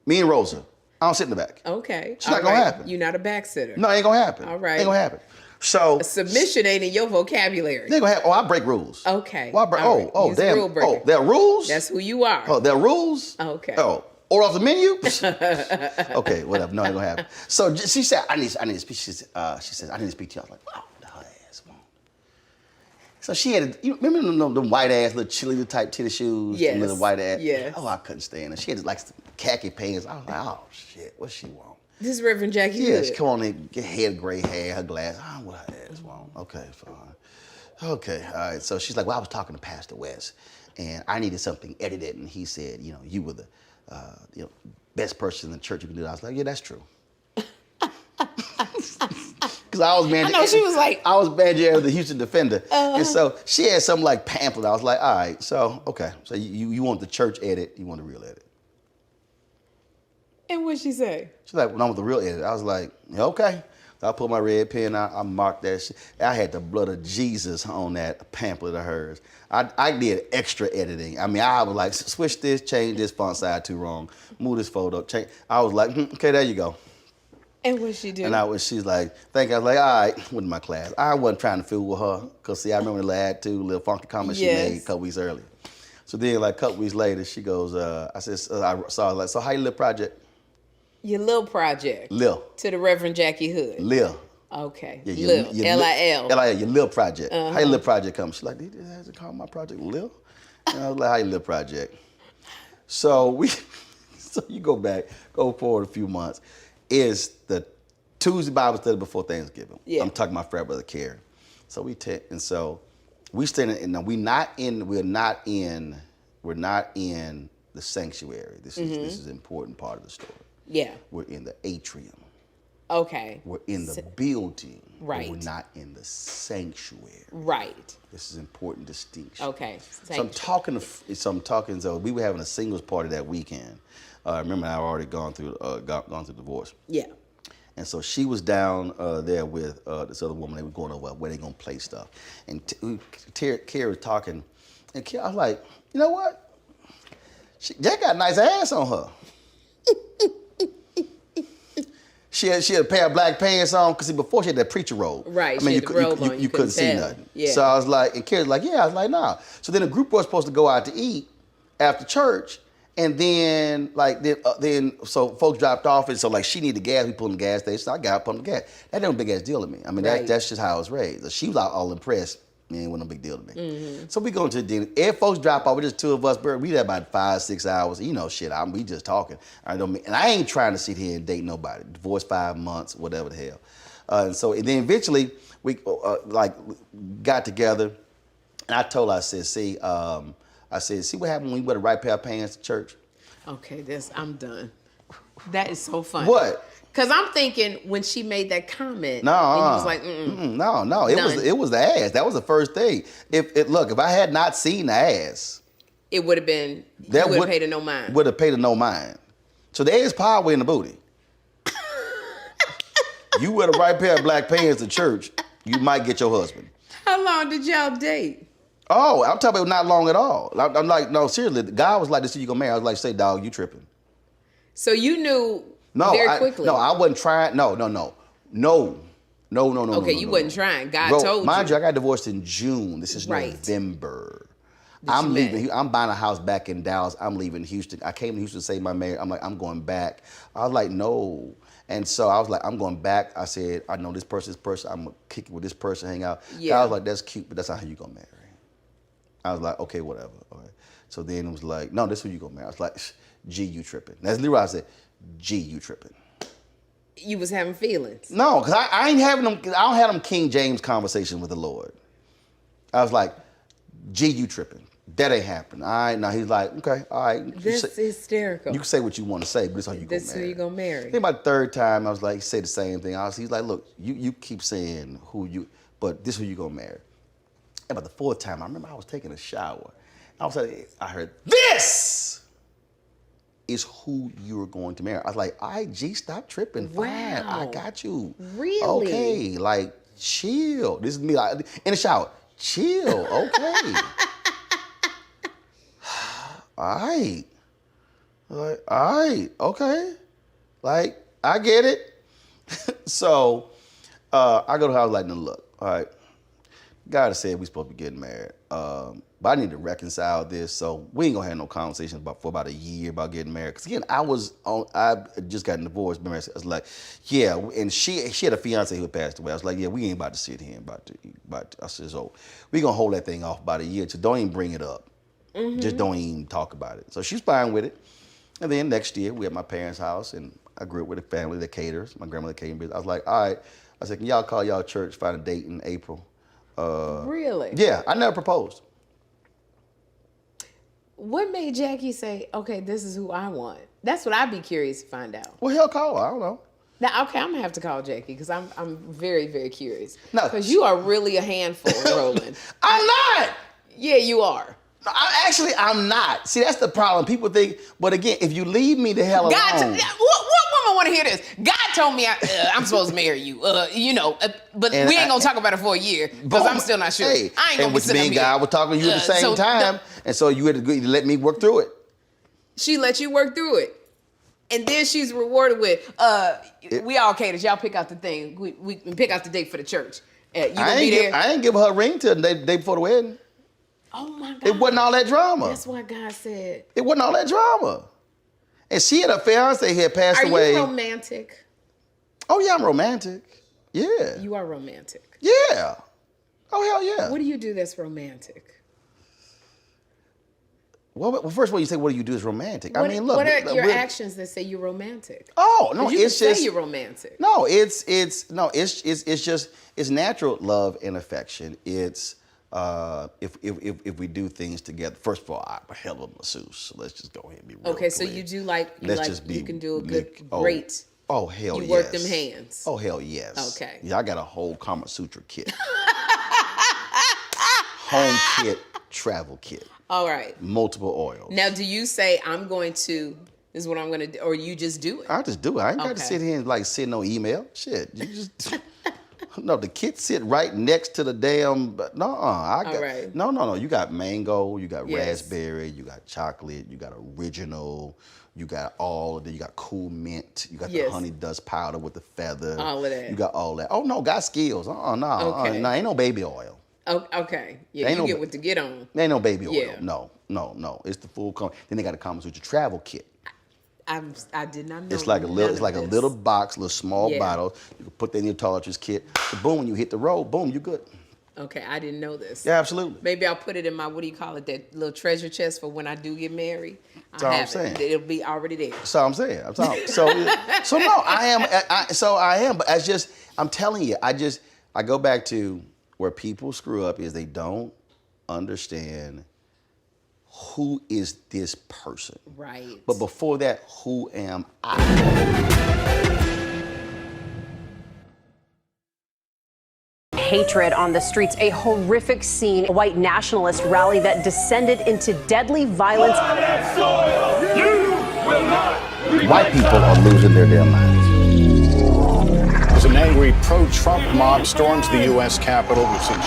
Me and Rosa, I don't sit in the back.
Okay.
It's not
All
gonna
right.
happen.
You're not a backsetter.
No, it ain't gonna happen.
All right.
Ain't gonna happen. So
Submission ain't in your vocabulary.
They ain't gonna happen. Oh, I break rules.
Okay.
Well, I break,
All right.
oh,
He's a
damn.
rule breaker.
Oh, there are rules?
That's who you are.
Oh, there are rules?
Okay.
Oh, order off the menu? Okay, whatever. No, it ain't gonna happen. So she said, I need to speak. She says, I need to speak to you. I was like, oh, the her ass won't. So she had, you remember them white ass little chili type tennis shoes?
Yes.
The little white ass?
Yes.
Oh, I couldn't stand her. She had like khaki pants. I was like, oh shit, what she want?
This is Reverend Jackie
Yeah,
Hood.
she come on in, get head gray hair, her glass. I don't know what her ass want. Okay, fine. Okay, all right. So she's like, well, I was talking to Pastor West, and I needed something edited, and he said, you were the best person in the church you can do that. I was like, yeah, that's true. Because I was manager.
I know, she was like-
I was manager of the Houston Defender, and so she had some like pamphlet. I was like, all right, so okay, so you want the church edit, you want the real edit.
And what'd she say?
She's like, when I want the real edit. I was like, yeah, okay. So I put my red pen out, I marked that shit. I had the blood of Jesus on that pamphlet of hers. I did extra editing. I mean, I was like, switch this, change this font size too wrong, move this photo, change. I was like, okay, there you go.
And what'd she do?
And she's like, thank you. I was like, all right, went to my class. I wasn't trying to fool with her, because see, I remember the lad too, little funky comment
Yes.
she made a couple weeks earlier. So then like a couple weeks later, she goes, I said, I saw her like, so how you live project?
Your Lil project.
Lil.
To the Reverend Jackie Hood.
Lil.
Okay.
Yeah,
Lil. L-I-L.
L-I-L, your Lil project. How your Lil project come? She's like, did you call my project Lil? And I was like, how your Lil project? So you go forward a few months. Is the Tuesday Bible study before Thanksgiving.
Yeah.
I'm talking to my frat brother Karen. So we stand in, we're not in the sanctuary. This is an important part of the story.
Yeah.
We're in the atrium.
Okay.
We're in the building.
Right.
But we're not in the sanctuary.
Right.
This is an important distinction.
Okay.
So we were having a singles party that weekend. Remember, I've already gone through divorce.
Yeah.
And so she was down there with this other woman. They were going over where they gonna play stuff. And Carrie was talking, and I was like, you know what? Jack got a nice ass on her. She had a pair of black pants on, because before she had that preacher robe.
Right,
I mean,
she had the robe on,
you couldn't see
tell.
nothing.
Yeah.
So I was like, and Carrie's like, yeah. I was like, nah. So then the group was supposed to go out to eat after church, and then so folks dropped off, and so like she needed gas, we pulled in the gas station, so I got up on the gas. That ain't no big ass deal to me. I mean,
Right.
that's just how I was raised. So she was all impressed. Man, it wasn't no big deal to me. So we go to the dinner. If folks drop off, with just 2 of us, we there about 5-6 hours. We just talking. And I ain't trying to sit here and date nobody. Divorced 5 months, whatever the hell. And then eventually we got together, and I told her, I said, see what happened when you wear the right pair of pants to church?
Okay, I'm done. That is so funny.
What?
Because I'm thinking when she made that comment,
No,
and you was like,
no.
None.
It was the ass. That was the first thing. If I had not seen the ass,
it would have been, you would have paid her no mind.
Would have paid her no mind. So there is power in the booty. You wear the right pair of black pants to church, you might get your husband.
How long did y'all date?
Oh, I'm talking about not long at all. I'm like, no, seriously. The guy was like, this is you gonna marry. I was like, say, dog, you tripping.
So you knew very quickly.
I wasn't trying. No.
Okay, you wasn't trying. God told you.
Mind you, I got divorced in June. This is November. I'm leaving. I'm buying a house back in Dallas. I'm leaving Houston. I came to Houston to save my marriage. I'm like, I'm going back. I was like, no. And so I was like, I'm going back. I said, I know this person. I'm going to kick it with this person, hang out.
Yeah.
I was like, that's cute, but that's not how you going to marry. I was like, okay, whatever. All right. So then it was like, no, this is who you going to marry. I was like, G, you tripping. That's literally what I said, G, you tripping.
You was having feelings.
No, because I ain't having them, I don't have them King James conversations with the Lord. I was like, G, you tripping. That ain't happening. All right, now he's like, okay, all right.
That's hysterical.
You can say what you want to say, but this is how you gonna marry.
This is who you gonna marry.
I think about the third time, I was like, he said the same thing. He's like, look, you keep saying but this is who you gonna marry. And about the fourth time, I remember I was taking a shower. I heard, this is who you're going to marry. I was like, all right, G, stop tripping. Fine, I got you.
Really?
Okay, like, chill. This is me like, in the shower. Chill, okay. All right. Like, all right, okay. Like, I get it. So, I go to the house like, no, look, all right. God has said we're supposed to be getting married. But I need to reconcile this. So we ain't gonna have no conversations for about a year about getting married. Cause again, I just got divorced. Remember, I was like, yeah, and she had a fiance who had passed away. I was like, yeah, we ain't about to sit here I said, so we gonna hold that thing off about a year. So don't even bring it up. Mm-hmm. Just don't even talk about it. So she's fine with it. And then next year we at my parents' house and I grew up with a family that caters. My grandmother catering. I was like, all right. I said, can y'all call y'all church, find a date in April?
Really?
Yeah, I never proposed.
What made Jackie say, okay, this is who I want? That's what I'd be curious to find out.
Well, he'll call her. I don't know.
Now, okay, I'm gonna have to call Jackie because I'm very, very curious.
No,
because you are really a handful, Roland.
I'm not.
Yeah, you are.
No, I'm not. See, that's the problem. People think, but again, if you leave me the hell alone.
What woman want to hear this? God told me I'm supposed to marry you. But we ain't gonna talk about it for a year because I'm still not sure.
Hey,
I ain't gonna be sitting
me and God were talking to you at the same time, and so you had to agree to let me work through it.
She let you work through it. And then she's rewarded with, we all cater. Y'all pick out the thing. We pick out the date for the church. You gonna be there?
I ain't give her a ring till the day before the wedding.
Oh my God.
It wasn't all that drama.
That's why God said.
It wasn't all that drama. And she had a fiance who had passed away.
Are you romantic? Oh
yeah, I'm romantic. Yeah.
You are romantic.
Yeah. Oh hell yeah.
What do you do that's romantic?
Well, first of all, you say, what do you do is romantic?
What are your actions that say you're romantic?
Oh no,
you
it's
can
just
say you're romantic.
No, it's just natural love and affection. It's if we do things together. First of all, I'm a hell of a masseuse. So let's just go ahead and be real
Okay,
clear.
so you do you can do a good, great.
Oh hell yes.
You work them hands.
Oh hell yes.
Okay.
Yeah, I got a whole Kama Sutra kit. Home kit, travel kit.
All right.
Multiple oils.
Now, do you say, this is what I'm going to do, or you just do it?
I just do it. I ain't got to sit here and send no email. Shit. You just, no, the kit sit right next to the damn,
right.
No. You got mango, you got raspberry, you got chocolate, you got original, you got all of it. You got cool mint, you got the honey dust powder with the feather.
All of that.
You got all that. Oh, no, got skills.
Okay.
No, ain't no baby oil.
Oh, okay. Yeah, you get what to get on.
There ain't no baby oil.
Yeah.
No. It's the full. Then they got a Kama Sutra travel kit.
I did not know.
It's like a little box, little small bottle. You can put that in your toiletries kit. So boom, when you hit the road, boom, you good.
Okay, I didn't know this.
Yeah, absolutely.
Maybe I'll put it in my, that little treasure chest for when I do get married.
That's all I'm saying.
It'll be already there.
That's all I'm saying. So no, I am. But I'm telling you, I go back to where people screw up is they don't understand who is this person.
Right.
But before that, who am I?
Hatred on the streets, a horrific scene, a white nationalist rally that descended into deadly violence.
White people are losing their damn minds.
So now angry pro-Trump mob storms the U.S. Capitol. We've seen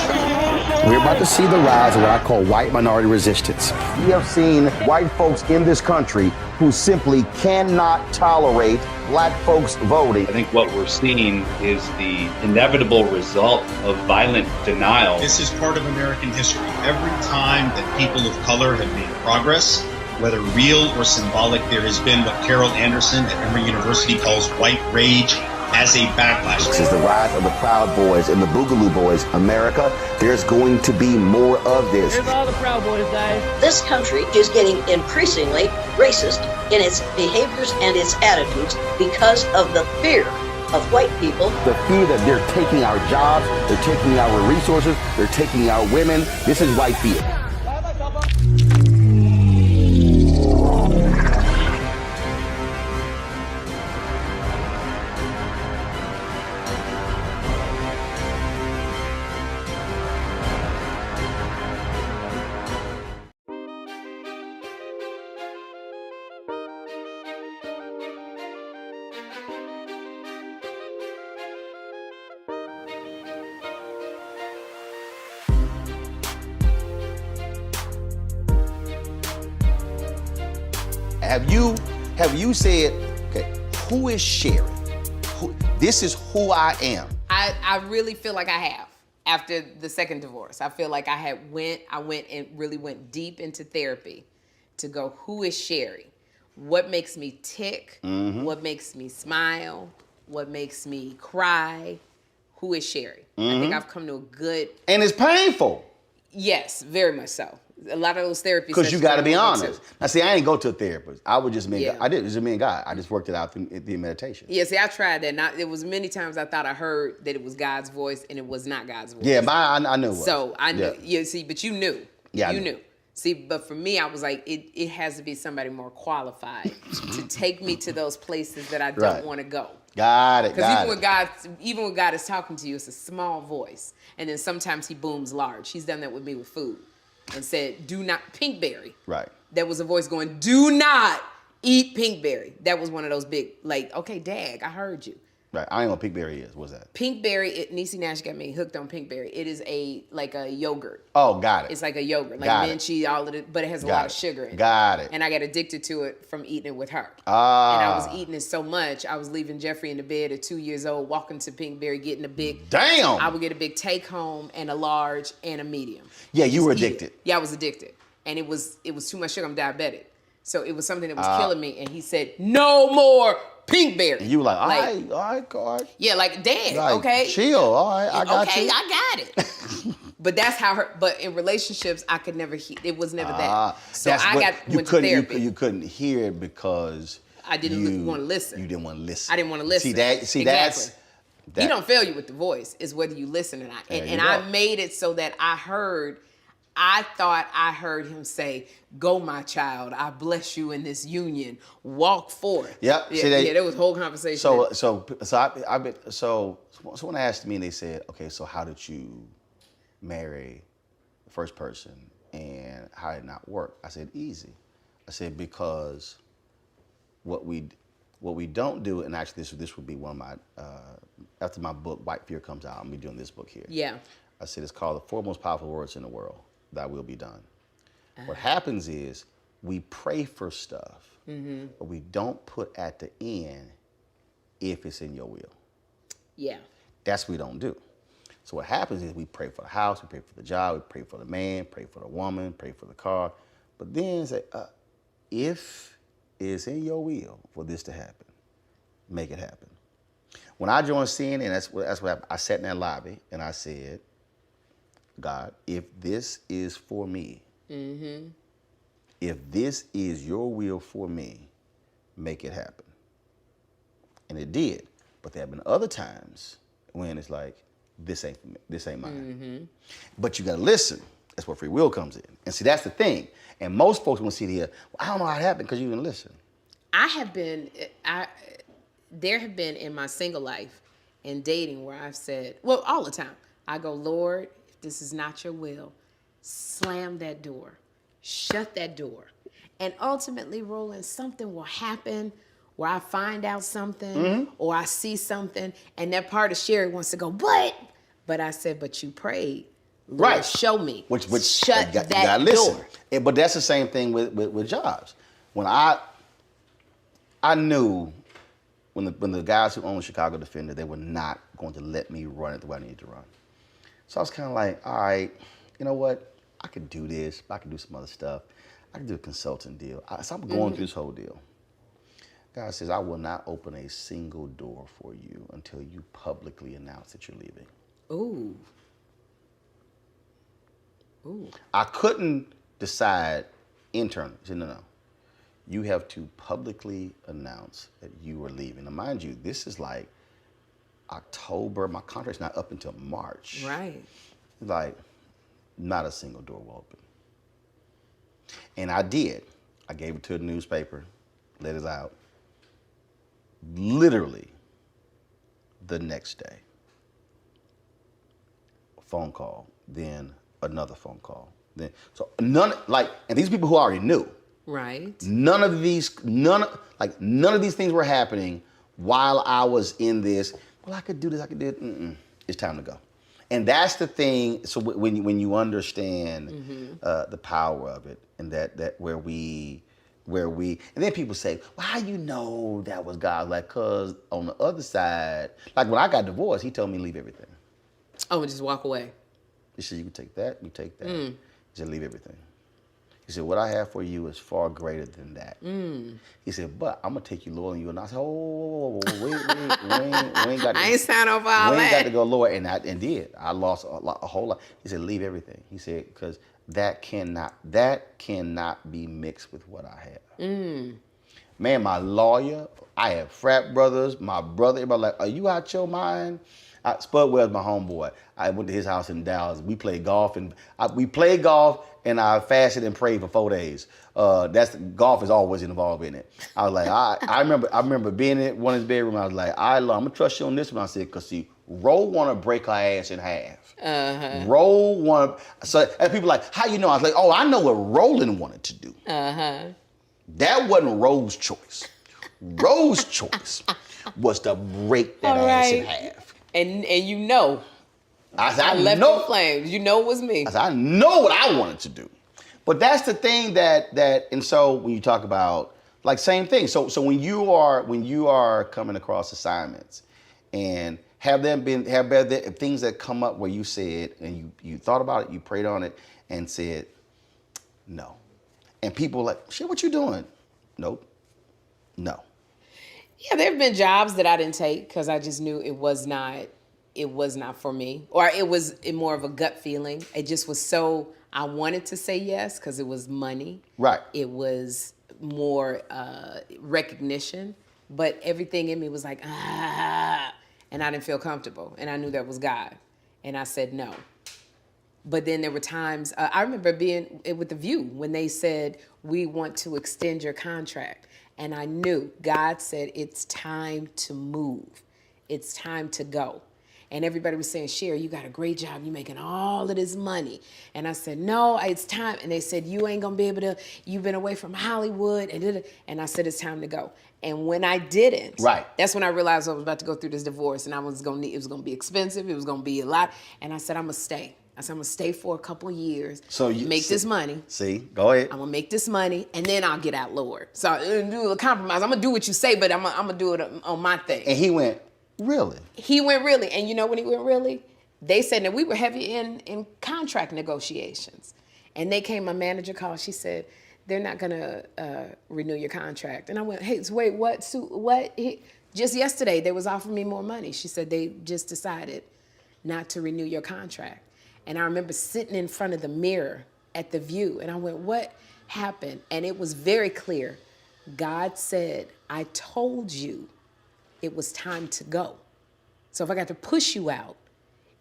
We're about to see the rise of what I call white minority resistance.
We have seen white folks in this country who simply cannot tolerate black folks voting.
I think what we're seeing is the inevitable result of violent denial.
This is part of American history. Every time that people of color have made progress, whether real or symbolic, there has been what Carol Anderson at Emory University calls white rage as a backlash.
This is the rise of the Proud Boys and the Boogaloo Boys. America, there's going to be more of this.
Here's all the Proud Boys, guys.
This country is getting increasingly racist in its behaviors and its attitudes because of the fear of white people.
The fear that they're taking our jobs, they're taking our resources, they're taking our women. This is white fear.
Have you said, okay, who is Sherri? This is who I am.
I really feel like I have. After the second divorce, I feel like I went and really went deep into therapy to go, who is Sherri? What makes me tick?
Mm-hmm.
What makes me smile? What makes me cry? Who is Sherri?
Mm-hmm.
I think I've come to a good...
And it's painful.
Yes, very much so. A lot of those therapy
Because
sessions...
you got to be
I went
honest. Now, see, I didn't go to a therapist. I was just me and
Yeah.
God. I did. It was just me and God. I just worked it out through meditation.
Yeah, see, I tried that. It was many times I thought I heard that it was God's voice, and it was not God's voice.
Yeah, I knew it was.
So I knew.
Yeah.
Yeah, see, but you knew.
Yeah, I
you
knew.
knew. See, but for me, I was like, it has to be somebody more qualified to take me to those places that I don't
Right.
want to go.
Got it.
Because even when God is talking to you, it's a small voice, and then sometimes He booms large. He's done that with me with food, and said, "Do not pinkberry."
Right.
There was a voice going, "Do not eat pinkberry." That was one of those big, like, okay, Dag, I heard you.
Right. I ain't know what pinkberry is. What's that?
Pinkberry, Niecy Nash got me hooked on pinkberry. It is like a yogurt.
Oh, got it.
It's like a yogurt, like
Got it.
minty, all of it, but it has a
Got
lot
it.
of sugar in it.
Got it.
And I got addicted to it from eating it with her.
Ah.
And I was eating it so much, I was leaving Jeffrey in the bed at 2 years old, walking to Pinkberry, getting a big...
Damn!
I would get a big take home and a large and a medium.
Yeah, you were
Just eat it.
addicted.
Yeah, I was addicted. And it was too much sugar. I'm diabetic. So it was something that was killing me. And he said, "No more pinkberry."
And you were like, all right, God.
Yeah, like, Dad,
Like,
okay.
chill, all right, I got
okay,
you.
I got it. But that's how but in relationships, I could never it was never that. So went to therapy.
You couldn't hear it because
I didn't want to listen.
You didn't want to listen.
I didn't want to listen.
See,
exactly.
that
He don't fail you with the voice. It's whether you listen or not. And I made it so that I thought I heard him say, "Go, my child. I bless you in this union. Walk forth."
Yep.
Yeah, there was a whole conversation.
So someone asked me and they said, "Okay, so how did you marry the first person and how did it not work?" I said, "Easy." I said, because what we don't do, and actually this would be one of my after my book White Fear comes out, I'm gonna be doing this book here.
Yeah.
I said it's called The Four Most Powerful Words in the World, Thy Will Be Done. What happens is we pray for stuff, but we don't put at the end, if it's in your will.
Yeah.
That's what we don't do. So what happens is we pray for the house, we pray for the job, we pray for the man, pray for the woman, pray for the car, but then say, if it's in your will for this to happen, make it happen. When I joined CNN, that's what happened. I sat in that lobby and I said, God, if this is for me, if this is your will for me, make it happen. And it did. But there have been other times when it's like, this ain't for me, this ain't mine. But you gotta listen. That's where free will comes in. And see, that's the thing. And most folks want to see it here, well, I don't know how it happened because you didn't listen.
There have been in my single life and dating where I've said, well, all the time, I go, "Lord, if this is not your will, slam that door, shut that door." And ultimately, Roland, something will happen where I find out something or I see something, and that part of Sherri wants to go, but I said, but you prayed. Lord,
Right.
show me.
Which
shut
you
that
gotta listen.
door.
But that's the same thing with jobs. When I knew when the guys who owned Chicago Defender, they were not going to let me run it the way I needed to run. So I was kind of like, all right, you know what? I could do this. I could do some other stuff. I could do a consulting deal. So I'm going through this whole deal. God says, I will not open a single door for you until you publicly announce that you're leaving.
Ooh.
I couldn't decide internally. He said, no. You have to publicly announce that you were leaving. Now, mind you, this is like October. My contract's not up until March.
Right.
Like, not a single door will open. And I did. I gave it to the newspaper, let it out. Literally, the next day, a phone call, then another phone call. Then and these people who already knew.
Right.
None of these things were happening while I was in this. Well, I could do this, I could do it. It's time to go. And that's the thing. So when you understand the power of it, and that where we, and then people say, well, how you know that was God? Like, cause on the other side, like when I got divorced, he told me to leave everything.
Oh, and just walk away.
He said, you can take that, you take that. He said, leave everything. He said, what I have for you is far greater than that. He said, but I'm going to take you lower than you. And I said, oh, wait, we ain't got to.
I ain't signed over all that.
We ain't got to go lower. And I did. I lost a whole lot. He said, leave everything. He said, because that cannot be mixed with what I have. Man, my lawyer, I have frat brothers, my brother, everybody like, are you out your mind? Spud Wells, my homeboy. I went to his house in Dallas. We played golf, and I fasted and prayed for 4 days. Golf is always involved in it. I was like, I remember being in one of his bedroom. I was like, I'm gonna trust you on this one. I said, because see, Ro wanna break her ass in half. Ro wanna. So and people like, how you know? I was like, oh, I know what Roland wanted to do. That wasn't Ro's choice. Ro's choice was to break that ass in half.
And you know.
I
left
know,
in flames. You know it was me.
I know what I wanted to do. But that's the thing that and so when you talk about like same thing. So when you are coming across assignments and have there things that come up where you said and you thought about it, you prayed on it and said no. And people like, shit, what you doing? Nope. No.
Yeah, there have been jobs that I didn't take because I just knew it was not for me, or it was more of a gut feeling. It just was so, I wanted to say yes because it was money.
Right.
It was more recognition, but everything in me was like, and I didn't feel comfortable, and I knew that was God, and I said no. But then there were times, I remember being with The View when they said, we want to extend your contract. And I knew God said, it's time to move. It's time to go. And everybody was saying, Sherri, you got a great job. You're making all of this money. And I said, no, it's time. And they said, you ain't going to be able to, you've been away from Hollywood. And I said, it's time to go. And when I didn't, that's when I realized I was about to go through this divorce and it was going to be expensive. It was going to be a lot. And I said, I'm going to stay. I said, I'm going to stay for a couple of years, make this money.
See, go ahead.
I'm going to make this money, and then I'll get out, Lord. So I'm do a compromise. I'm going to do what you say, but I'm going to do it on my thing.
And he went, really?
He went really. And you know when he went really? They said that we were heavy in contract negotiations. And my manager called. She said, they're not going to renew your contract. And I went, hey, so wait, what? Just yesterday, they was offering me more money. She said, they just decided not to renew your contract. And I remember sitting in front of the mirror at The View, and I went, what happened? And it was very clear. God said, I told you it was time to go. So if I got to push you out,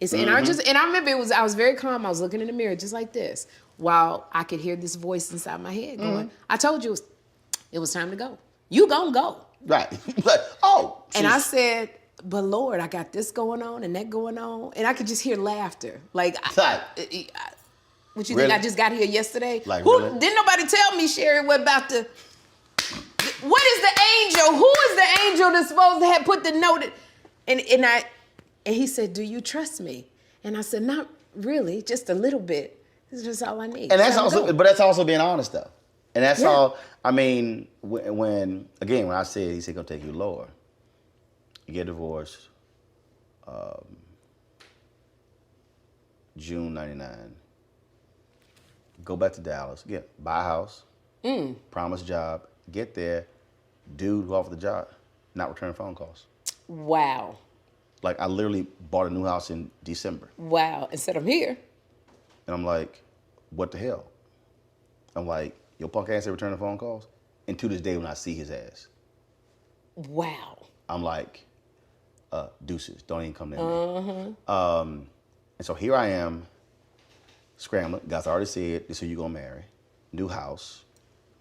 and I remember I was very calm. I was looking in the mirror just like this, while I could hear this voice inside my head going, I told you it was time to go. You gonna go.
Right. Like, oh.
And I said, but Lord, I got this going on and that going on. And I could just hear laughter. Like, what you think, I just got here yesterday?
Like,
Didn't nobody tell me, Sherri, what about the... What is the angel? Who is the angel that's supposed to have put the note in? And he said, do you trust me? And I said, not really, just a little bit. This is just all I need.
And that's also being honest though. And that's all, I mean, when I said, he said, gonna take you lower. You get divorced, June 99. Go back to Dallas, buy a house, promise job, get there, dude who offered the job, not returning phone calls.
Wow.
Like I literally bought a new house in December.
Wow, and said I'm here.
And I'm like, what the hell? I'm like, your punk ass ain't returning phone calls? And to this day when I see his ass.
Wow.
I'm like, deuces, don't even come near me. And so here I am, scrambling. Guys already said, this is who you gonna marry. New house,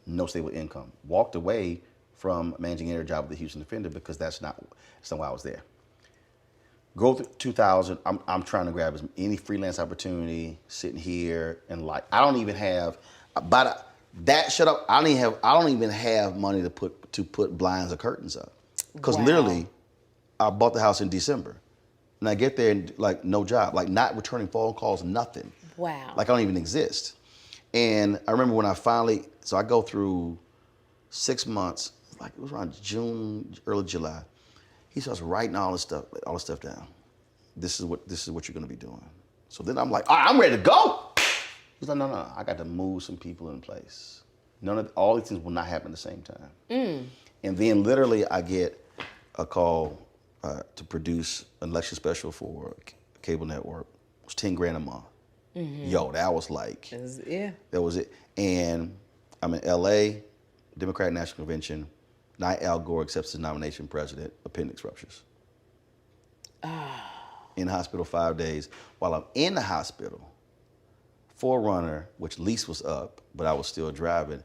no stable income. Walked away from managing editor job with the Houston Defender because that's not why I was there. Growth 2000, I'm trying to grab any freelance opportunity, sitting here and like, I don't even have, I don't even have money to put blinds or curtains up. Because literally, I bought the house in December. And I get there and like no job, like not returning phone calls, nothing.
Wow.
Like I don't even exist. And I remember when I go through 6 months, like it was around June, early July. He starts writing all this stuff down. This is what you're gonna be doing. So then I'm like, all right, I'm ready to go. He's like, no, I got to move some people in place. All these things will not happen at the same time. And then literally I get a call to produce an election special for a cable network. It was $10,000 a month. Yo, that was like, that was it. And I'm in LA, Democratic National Convention. Night Al Gore accepts his nomination president, appendix ruptures. In the hospital 5 days. While I'm in the hospital, Forerunner, which lease was up, but I was still driving,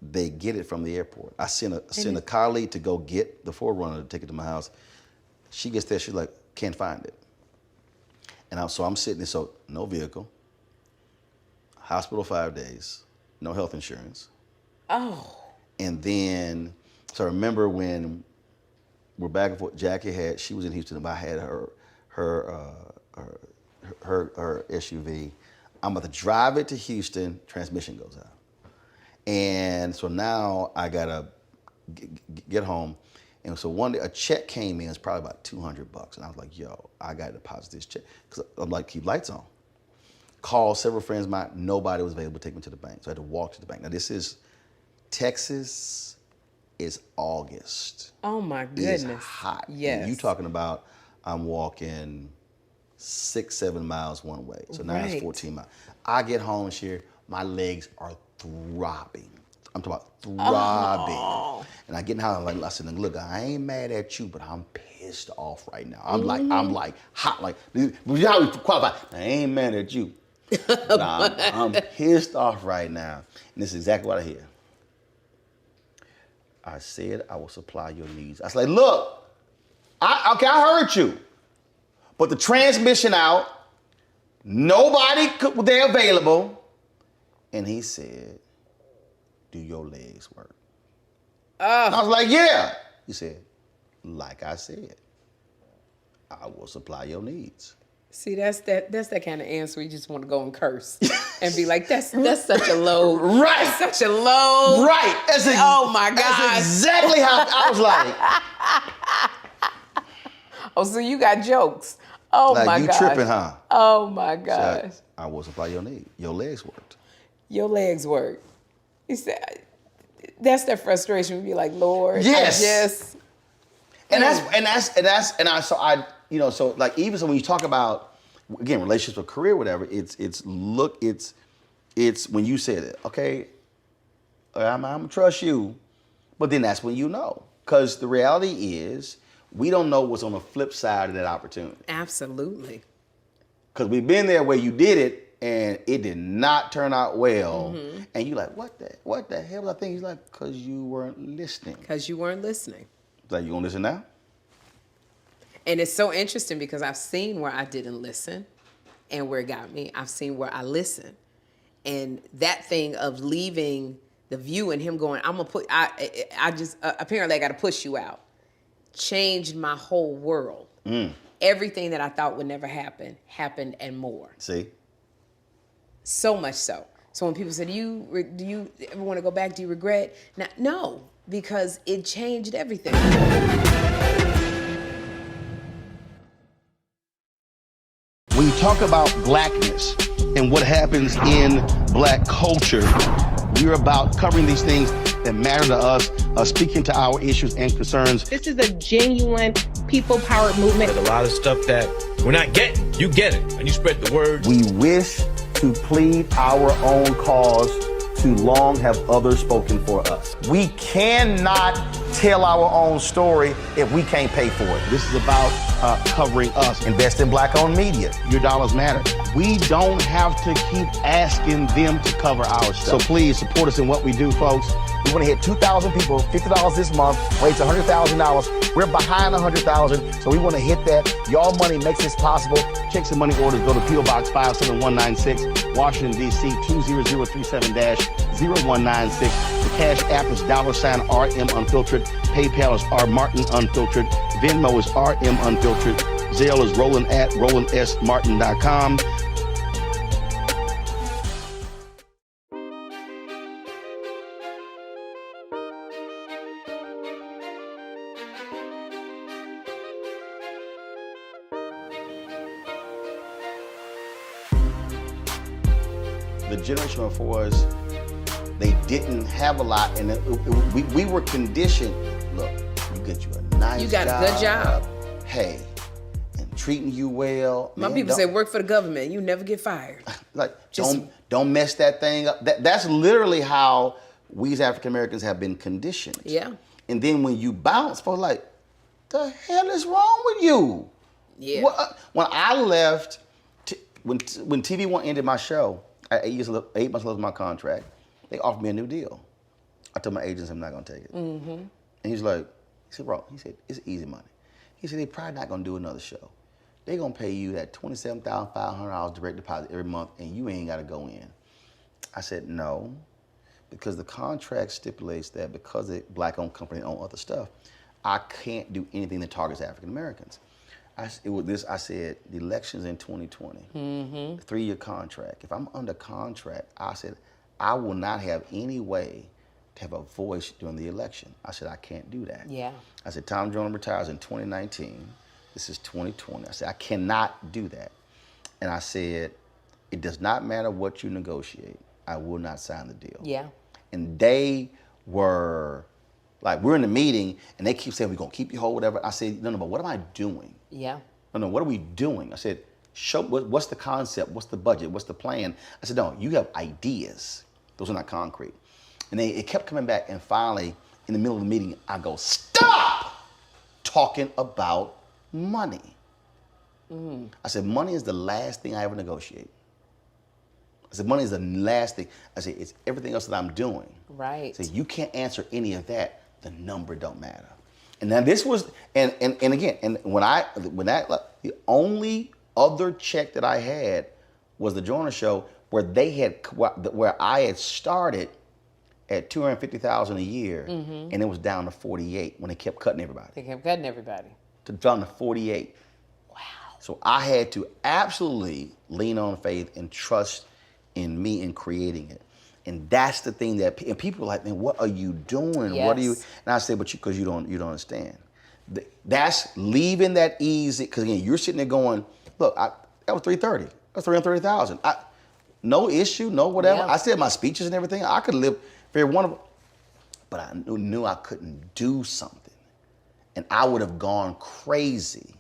they get it from the airport. I sent a colleague to go get the Forerunner to take it to my house. She gets there, she's like, can't find it. And so I'm sitting there, so no vehicle, hospital 5 days, no health insurance.
Oh.
And then, so I remember when we're back and forth, she was in Houston, but I had her SUV. I'm about to drive it to Houston, transmission goes out. And so now I gotta get home. And so one day a check came in, it's probably about $200. And I was like, yo, I gotta deposit this check. Cause I'm like, keep lights on. Called several friends of mine, nobody was available to take me to the bank. So I had to walk to the bank. Now this is Texas, is August.
Oh my goodness.
It's hot.
Yes.
And you talking about, I'm walking 6-7 miles one way. So now it's 14 miles. I get home, Sherri, my legs are throbbing. I'm talking about throbbing. Oh. And I get in the house, I said, look, I ain't mad at you, but I'm pissed off right now. I'm like hot, like, you know how we qualify. I ain't mad at you. I'm pissed off right now. And this is exactly what I hear. I said I will supply your needs. I was like, look, I heard you. But the transmission out, nobody they're available. And he said, do your legs work? I was like, yeah. He said, like I said, I will supply your needs.
See, that's that kind of answer you just want to go and curse and be like, that's such a low,
right?
That's such a low,
right?
Oh my God!
That's exactly how I was like.
Oh, so you got jokes? Oh
like,
my God!
You tripping, huh?
Oh my gosh!
So I will supply your need. Your legs worked.
Your legs work. He said, that's that frustration. We be like, Lord,
yes.
I just.
So like even so when you talk about again relationships or career, whatever, it's when you said it, okay, I'm gonna trust you, but then that's when you know, because the reality is we don't know what's on the flip side of that opportunity.
Absolutely.
Because we've been there where you did it and it did not turn out well, and you're like, what the hell was I thinking? He's like, because you weren't listening.
Because you weren't listening.
Like, you gonna listen now?
And it's so interesting because I've seen where I didn't listen and where it got me. I've seen where I listened. And that thing of leaving The View and him going, I just apparently I got to push you out, changed my whole world. Everything that I thought would never happen happened and more.
See?
So much so. So when people say, do you ever want to go back? Do you regret? No, because it changed everything.
When you talk about blackness and what happens in black culture, we're about covering these things that matter to us, speaking to our issues and concerns.
This is a genuine people-powered movement.
There's a lot of stuff that we're not getting. You get it, and you spread the word.
We wish to plead our own cause. Too long have others spoken for us. We cannot tell our own story if we can't pay for it. This is about covering us. Invest in black-owned media. Your dollars matter. We don't have to keep asking them to cover our stuff. So please support us in what we do, folks. We want to hit 2,000 people, $50 this month, raise $100,000. We're behind 100,000, so we want to hit that. Y'all money makes this possible. Checks and money orders go to P.O. Box 57196, Washington, D.C. 20037-0196. The Cash App is $RM Unfiltered. PayPal is R Martin Unfiltered. Venmo is RM Unfiltered. Zelle is roland@rolandsmartin.com.
The generation before us, they didn't have a lot, and we were conditioned. Look, you get you a nice job.
You got a good job.
Hey, and treating you well.
My people say work for the government. You never get fired.
Like, don't mess that thing up. That's literally how we as African Americans have been conditioned.
Yeah.
And then when you bounce, folks like, the hell is wrong with you?
Yeah.
When I left, when TV One ended my show, at 8 months left of my contract, they offered me a new deal. I told my agents I'm not gonna take it.
Mm-hmm.
And he's like, he said, bro, it's easy money. He said, they're probably not gonna do another show. They're gonna pay you that $27,500 direct deposit every month and you ain't gotta go in. I said, no, because the contract stipulates that because a black-owned company own other stuff, I can't do anything that targets African Americans. I said, the election's in 2020,
mm-hmm.
3-year contract. If I'm under contract, I said, I will not have any way to have a voice during the election. I said, I can't do that.
Yeah.
I said, Tom Joyner retires in 2019. This is 2020. I said, I cannot do that. And I said, it does not matter what you negotiate. I will not sign the deal.
Yeah.
And they were like, we're in the meeting and they keep saying, we're gonna keep you whole, whatever. I said, no, but what am I doing?
Yeah.
No, what are we doing? I said, show what's the concept, what's the budget, what's the plan? I said, no, you have ideas. Those are not concrete. And it kept coming back, and finally, in the middle of the meeting, I go, stop talking about money.
Mm-hmm.
I said, money is the last thing I ever negotiate. I said, money is the last thing. I said, it's everything else that I'm doing.
Right.
I said, you can't answer any of that. The number don't matter. And now this was, and again, and the only other check that I had was the Joyner Show, where I had started at $250,000 a year,
mm-hmm.
and it was down to 48 when they kept cutting everybody.
They kept cutting everybody.
Down to 48. Wow. So I had to absolutely lean on faith and trust in me in creating it. And that's the thing that, and people are like, man, what are you doing?
Yes.
What are you? And I say, but because you don't understand. That's leaving that easy, because again, you're sitting there going, look, that was 330. That's 330,000. No issue, no whatever.
Yeah.
I said my speeches and everything. I could live for every one of them, but I knew I couldn't do something, and I would have gone crazy,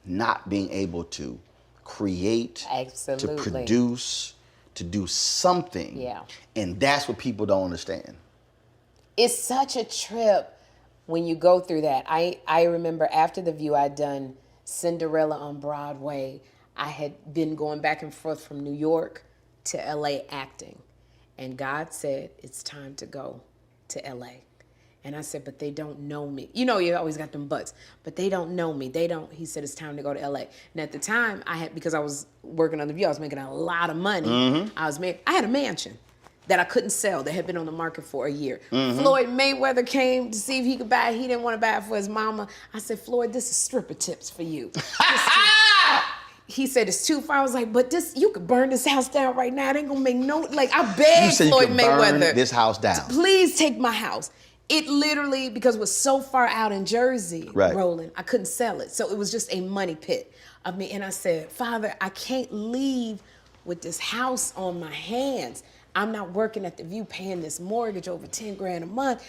not being able to create,
absolutely,
to produce, to do something.
Yeah.
And that's what people don't understand.
It's such a trip when you go through that. I remember after The View, I'd done Cinderella on Broadway. I had been going back and forth from New York to LA acting. And God said, it's time to go to LA. And I said, but they don't know me. You know, you always got them buts, but they don't know me. He said, it's time to go to LA. And at the time, because I was working on The View, I was making a lot of money.
Mm-hmm.
I had a mansion. that I couldn't sell that had been on the market for a year.
Mm-hmm.
Floyd Mayweather came to see if he could buy it. He didn't want to buy it for his mama. I said, Floyd, this is stripper tips for you. He said, it's too far. I was like, but this, you could burn this house down right now. It ain't gonna make no, like, I begged Floyd Mayweather.
Burn this house down.
Please take my house. It literally, because it was so far out in Jersey, Roland, I couldn't sell it. So it was just a money pit of me. And I said, Father, I can't leave with this house on my hands. I'm not working at the View paying this mortgage over 10 grand a month.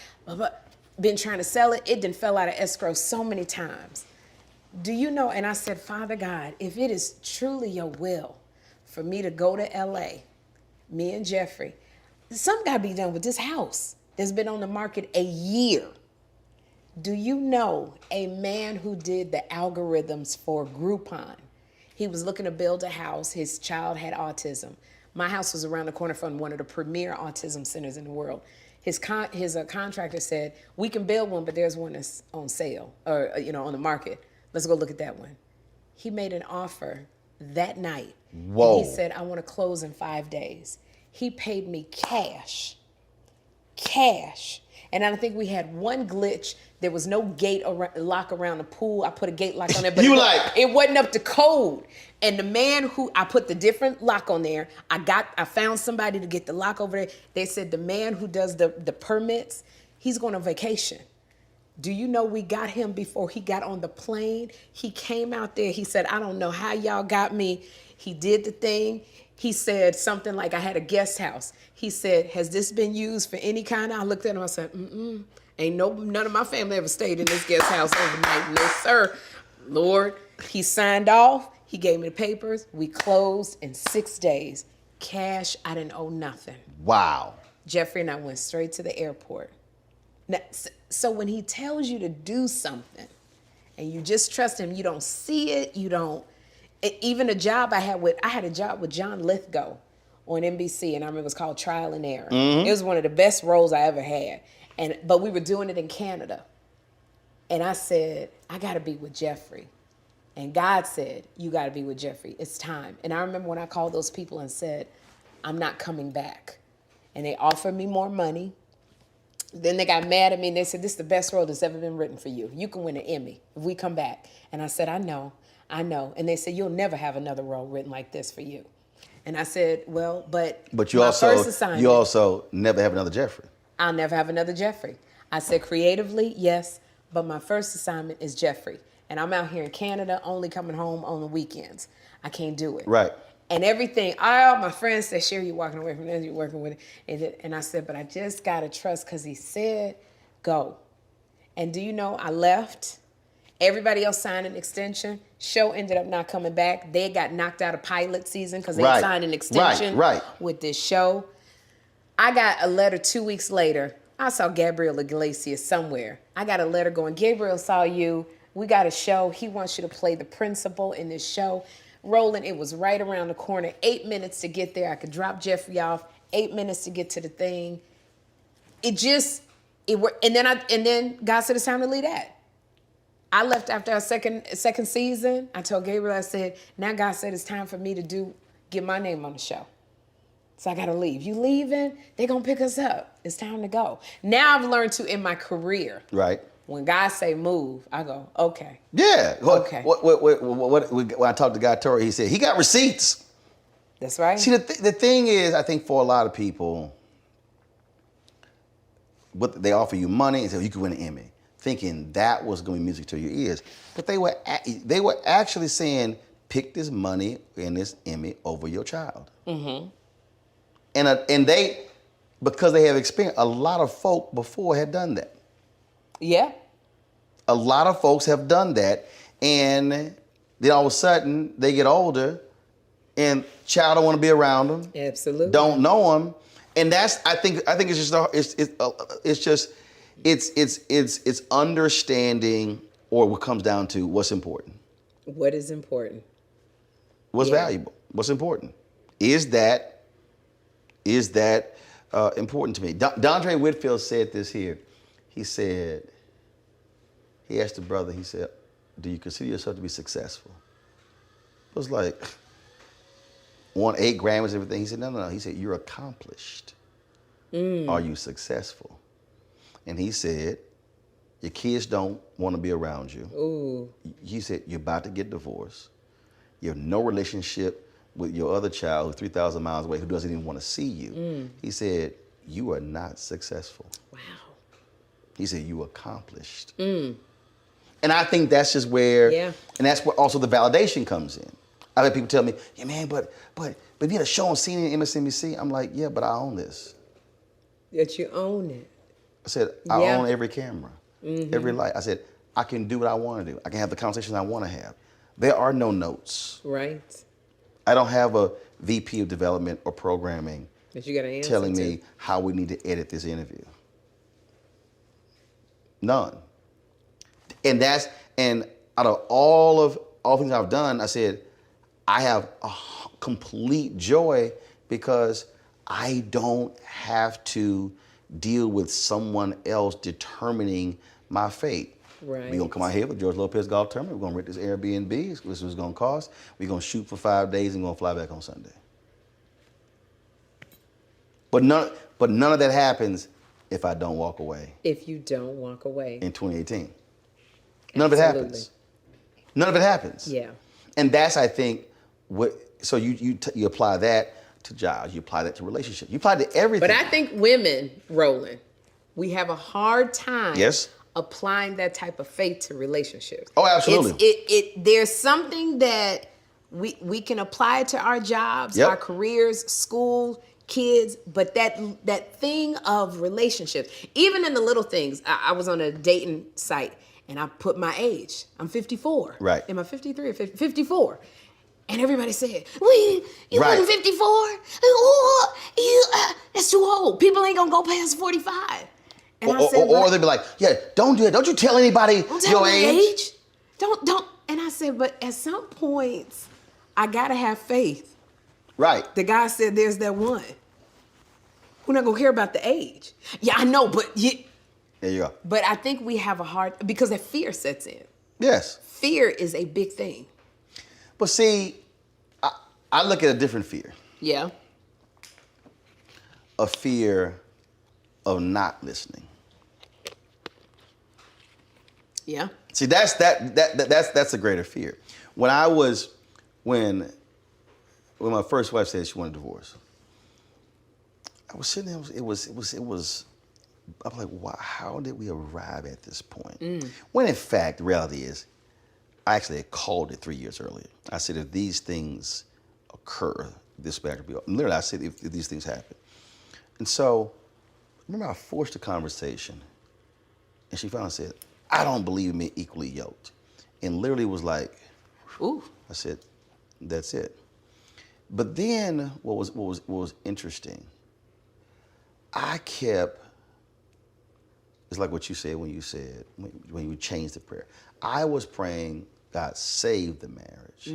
Been trying to sell it. It done fell out of escrow so many times. Do you know? And I said, Father God, if it is truly your will for me to go to LA, me and Jeffrey, something got to be done with this house that's been on the market a year. Do you know a man who did the algorithms for Groupon? He was looking to build a house. His child had autism. My house was around the corner from one of the premier autism centers in the world. His contractor said, we can build one, but there's one that's on sale or on the market. Let's go look at that one. He made an offer that night.
Whoa.
And he said, I want to close in 5 days. He paid me cash. And I think we had one glitch. There was no gate lock around the pool. I put a gate lock on there, but it wasn't up to code. And the man who, I put the different lock on there, I found somebody to get the lock over there. They said the man who does the permits, he's going on vacation. Do you know we got him before he got on the plane? He came out there. He said, I don't know how y'all got me. He did the thing. He said something like, I had a guest house. He said, has this been used for any kind? I looked at him, I said, ain't none of my family ever stayed in this guest house overnight. No, sir. Lord, he signed off. He gave me the papers. We closed in 6 days. Cash, I didn't owe nothing.
Wow.
Jeffrey and I went straight to the airport. Now, so when he tells you to do something and you just trust him, you don't see it, you don't. Even a job I had a job with John Lithgow on NBC, and I remember it was called Trial and Error.
Mm-hmm.
It was one of the best roles I ever had. But we were doing it in Canada. And I said, I gotta be with Jeffrey. And God said, you gotta be with Jeffrey. It's time. And I remember when I called those people and said, I'm not coming back. And they offered me more money. Then they got mad at me and they said, this is the best role that's ever been written for you. You can win an Emmy if we come back. And I said, I know. And they said, you'll never have another role written like this for you. And I said, well, but
you also never have another Jeffrey.
I'll never have another Jeffrey. I said, creatively, yes, but my first assignment is Jeffrey. And I'm out here in Canada, only coming home on the weekends. I can't do it.
Right.
And everything, all my friends said, Sherri, you're walking away from this, you're working with it. And I said, but I just got to trust, because he said, go. And do you know, I left. Everybody else signed an extension. Show ended up not coming back. They got knocked out of pilot season because they signed an extension with this show. I got a letter 2 weeks later. I saw Gabriel Iglesias somewhere. I got a letter going, Gabriel saw you. We got a show. He wants you to play the principal in this show. Roland, it was right around the corner. 8 minutes to get there. I could drop Jeffrey off. 8 minutes to get to the thing. And then God said it's time to leave that. I left after our second season. I told Gabriel, I said, now God said it's time for me to get my name on the show. So I got to leave. You leaving? They're going to pick us up. It's time to go. Now I've learned to, in my career.
Right.
When God say move, I go, okay.
Yeah.
Okay.
When I talked to Guy Torrey, he said, he got receipts.
That's right.
See, the thing is, I think for a lot of people, they offer you money and say, you can win an Emmy, thinking that was going to be music to your ears. But they were actually saying, pick this money and this Emmy over your child. Mm-hmm. And they, because they have experience, a lot of folk before had done that.
Yeah.
A lot of folks have done that, and then all of a sudden they get older, and child don't want to be around them.
Absolutely.
Don't know them, and that's I think it's understanding, or what comes down to what's important.
What is important?
What's valuable? What's important? Is that important to me? Dondre Whitfield said this here. He asked the brother, he said, do you consider yourself to be successful? It was like, won 8 Grammys and everything. He said, no. He said, you're accomplished. Are you successful? And he said, your kids don't want to be around you.
Ooh.
He said, you're about to get divorced. You have no relationship with your other child who's 3,000 miles away who doesn't even want to see you. He said, you are not successful.
Wow.
He said, you accomplished. And I think that's just where, and that's where also the validation comes in. I've had people tell me, yeah, man, but you had a show on CNN and MSNBC. I'm like, yeah, but I own this.
That you own it.
I said, I own every camera, every light. I said, I can do what I want to do. I can have the conversations I want to have. There are no notes.
Right.
I don't have a VP of development or programming
that you gotta answer
telling me how we need to edit this interview. None. And out of all things I've done, I said, I have a complete joy because I don't have to deal with someone else determining my fate.
Right.
We're gonna come out here with George Lopez Golf Tournament. We're gonna rent this Airbnb. This is what it's gonna cost. We're gonna shoot for 5 days and gonna fly back on Sunday. But none of that happens if I don't walk away.
If you don't walk away.
In 2018. None of it happens. None of it happens.
Yeah.
And that's, I think, so you apply that to jobs, you apply that to relationships, you apply it to everything.
But I think women, Roland, we have a hard time applying that type of faith to relationships.
Oh, absolutely.
There's something that we can apply it to our jobs, our careers, school, kids, but that thing of relationships, even in the little things. I was on a dating site and I put my age. I'm 54.
Right.
Am I 53 or 50? 54. And everybody said, you wasn't 54? That's too old. People ain't gonna go past 45. And I said,
or they'd be like, yeah, don't do it. Don't you tell anybody your age.
Don't. And I said, but at some points, I gotta have faith.
Right.
The guy said, there's that one. We're not gonna care about the age. Yeah, I know, but
there you go.
But I think we have a hard, because that fear sets in.
Yes.
Fear is a big thing.
But see, I look at a different fear.
Yeah.
A fear of not listening.
Yeah.
See, that's a greater fear. When my first wife said she wanted a divorce, I was sitting there. It was. I'm like, wow, how did we arrive at this point? When in fact, the reality is, I actually had called it 3 years earlier. I said, if these things occur, this back will be. Literally, I said, if these things happen. And so, remember, I forced a conversation, and she finally said, I don't believe in being equally yoked. And literally was like,
ooh.
I said, that's it. But then what was interesting, I kept, it's like what you said when you changed the prayer. I was praying, God, save the marriage.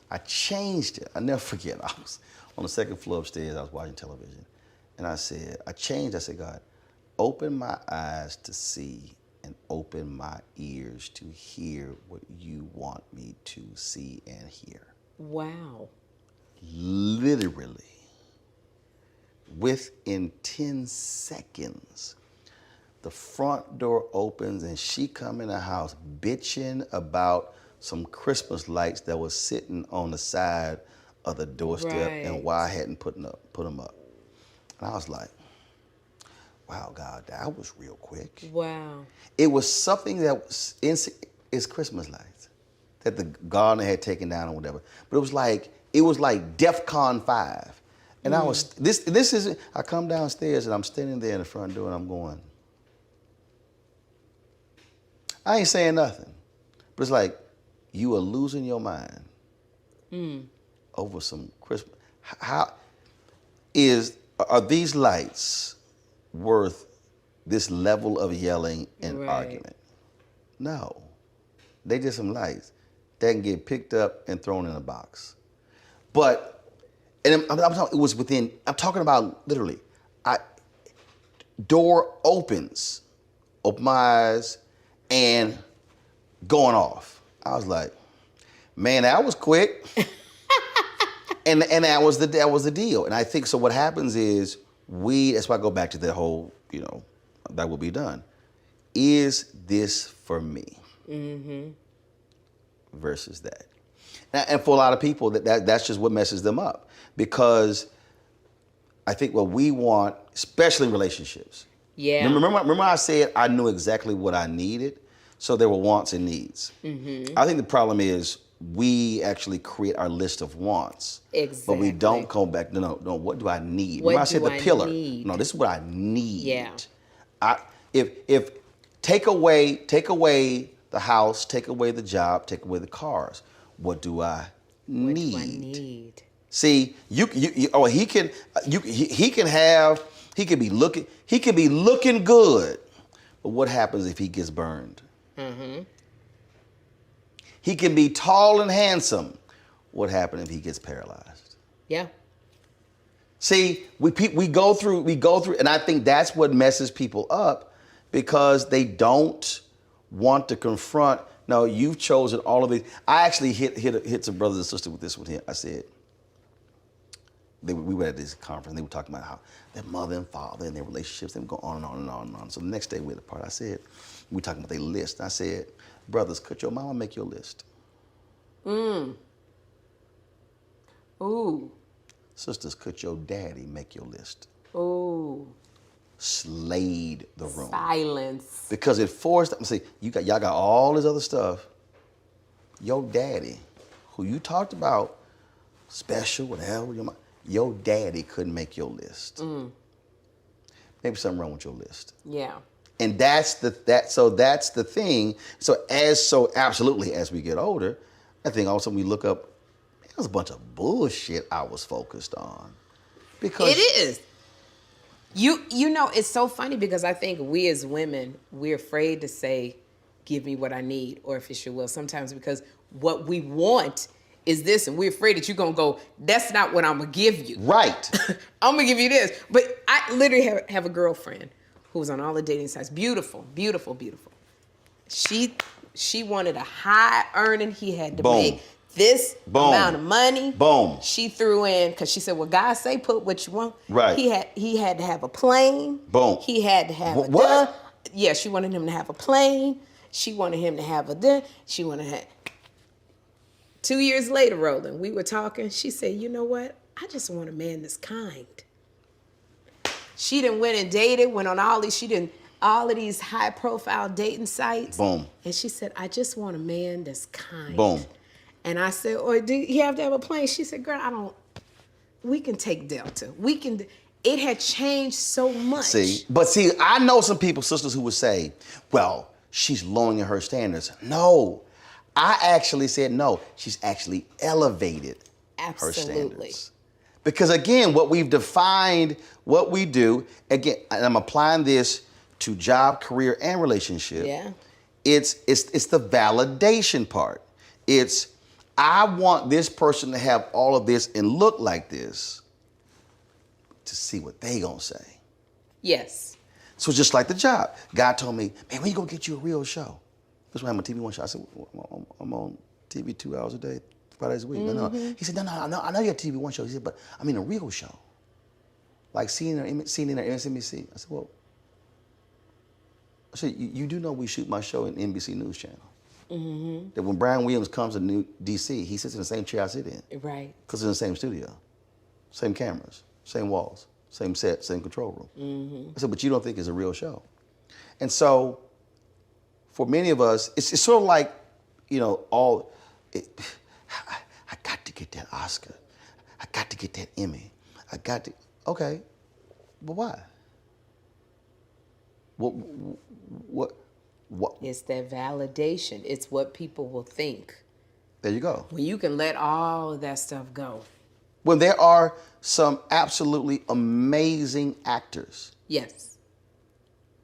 I changed it. I never forget. I was on the second floor upstairs. I was watching television. And I said, God, open my eyes to see and open my ears to hear what you want me to see and hear.
Wow.
Literally, within 10 seconds, the front door opens and she come in the house bitching about some Christmas lights that was sitting on the side of the doorstep and why I hadn't put them up. And I was like, wow, God, that was real quick.
Wow.
It was something that was it's Christmas lights that the gardener had taken down or whatever. But it was like DEFCON 5. And I was, I come downstairs and I'm standing there in the front door and I'm going, I ain't saying nothing. But it's like, you are losing your mind over some Christmas. Are these lights worth this level of yelling and argument? No. They just some lights that can get picked up and thrown in a box. But, and I'm talking, it was within, I'm talking about literally, door opens, open my eyes, and going off. I was like, man, that was quick. and that was the deal. And I think, so what happens is, that's why I go back to that whole, that will be done. Is this for me? Mm-hmm. Versus that. And for a lot of people, that's just what messes them up. Because I think what we want, especially in relationships.
Yeah.
Remember I said I knew exactly what I needed? So there were wants and needs. Mm-hmm. I think the problem is we actually create our list of wants.
Exactly.
But we don't go back, no, what do I need?
What
Remember I said the pillar.
need?
No, this is what I need.
Yeah.
If take away the house, take away the job, take away the cars, what do I need?
What do I need?
See, he can be looking good, but what happens if he gets burned? Mm-hmm. He can be tall and handsome. What happens if he gets paralyzed?
Yeah.
See, we go through, and I think that's what messes people up because they don't want to confront. No, you've chosen all of these. I actually hit some brothers and sisters with this with him. I said, we were at this conference, and they were talking about how their mother and father and their relationships, they would go on and on and on and on. So the next day we had a part, we were talking about their list. I said, brothers, could your mama make your list?
Ooh.
Sisters, could your daddy make your list?
Ooh.
Slayed the room.
Silence.
Because it forced them. See, y'all got all this other stuff. Your daddy, who you talked about, special, whatever, your daddy couldn't make your list. Maybe something wrong with your list.
Yeah.
And that's the thing. So absolutely as we get older, I think also we look up, it was a bunch of bullshit I was focused on. Because
it is. You know, it's so funny because I think we as women, we're afraid to say, give me what I need, or if it's your will, sometimes because what we want is this, and we're afraid that you're gonna go, that's not what I'm gonna give you.
Right.
I'm gonna give you this. But I literally have a girlfriend who was on all the dating sites. Beautiful, beautiful, beautiful. She wanted a high earning, he had to make this amount of money.
Boom.
She threw in, because she said, well, God say put what you want.
Right.
He had to have a plane.
Boom.
He had to have
what?
Yeah, she wanted him to have a plane. She wanted him to have she wanted to have. 2 years later, Roland, we were talking. She said, you know what? I just want a man that's kind. She done went and dated, went on all of these high profile dating sites.
Boom.
And she said, I just want a man that's kind.
Boom.
And I said, or do you have to have a plane? She said, girl, we can take Delta. It had changed so much.
But I know some people, sisters, who would say, well, she's lowering her standards. No, I actually said no. She's actually elevated her standards. Because again, what we've defined, what we do, again, and I'm applying this to job, career, and relationship.
Yeah.
It's the validation part. It's, I want this person to have all of this and look like this to see what they gonna say.
Yes.
So just like the job. God told me, man, when you gonna get you a real show? That's why I'm on TV one show. I said, I'm on TV 2 hours a day, 5 days a week. No. He said, no, I know you have TV one show. He said, but I mean a real show. Like CNN or MSNBC. I said, well, you do know we shoot my show in NBC News Channel. Mm-hmm. That when Brian Williams comes to DC, he sits in the same chair I sit in.
Right.
Because it's in the same studio, same cameras, same walls, same set, same control room. Mm-hmm. I said, but you don't think it's a real show. And so, for many of us, it's sort of like, I got to get that Oscar. I got to get that Emmy. Okay, but why? What?
It's that validation. It's what people will think.
There you go.
When you can let all of that stuff go.
When there are some absolutely amazing actors.
Yes.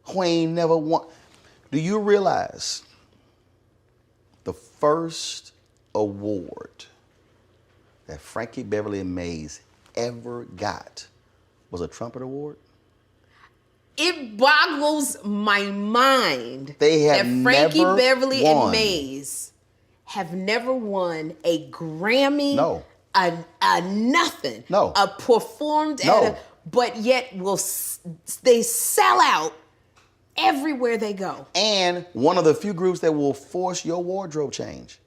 Who ain't never won. Do you realize the first award that Frankie Beverly and Mays ever got was a trumpet award?
It boggles my mind
they have
that Frankie
never
Beverly
won.
and Mays have never won a Grammy.
No.
A nothing.
No.
A performed
no.
at a but yet they sell out everywhere they go.
And one of the few groups that will force your wardrobe change.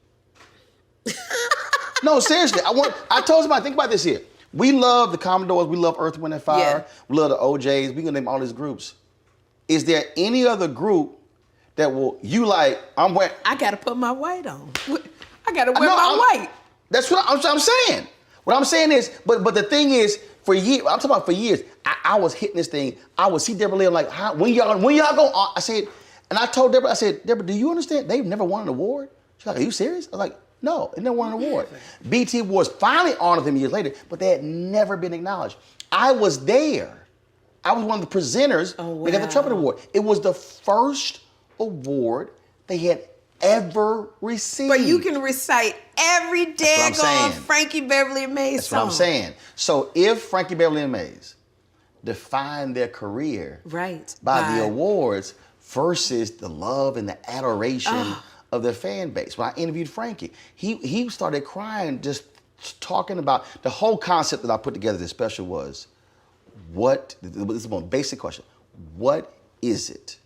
No, seriously. I told somebody, think about this here. We love the Commodores, we love Earth, Wind & Fire, we love the OJs, we can name all these groups. Is there any other group that will, I
gotta put my white on. I gotta wear my white.
That's what I'm saying. What I'm saying is, but the thing is, for years, I'm talking about for years, I was hitting this thing. I would see Deborah Lee, I'm like, when y'all go on? I said, and I told Deborah, Deborah, do you understand? They've never won an award. She's like, are you serious? I was like, no, they never won an award. BT Awards finally honored them years later, but they had never been acknowledged. I was there. I was one of the presenters. Oh, wow. They got the Trumpet Award. It was the first award they had ever received.
But you can recite every daggone Frankie Beverly and Mays song.
That's what I'm saying. So if Frankie Beverly and Mays defined their career by the awards versus the love and the adoration of their fan base. When I interviewed Frankie, he started crying just talking about the whole concept that I put together this special was, this is a more basic question, what is it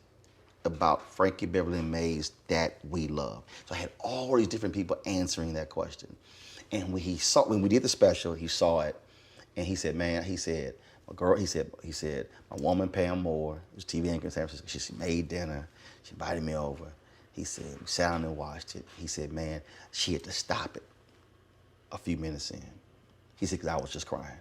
about Frankie Beverly and Mays that we love? So I had all these different people answering that question. And when we did the special, he saw it, and he said, man, my woman Pam Moore, was TV anchor in San Francisco, she made dinner, she invited me over. He said, we sat down and watched it. He said, man, she had to stop it a few minutes in. He said, because I was just crying.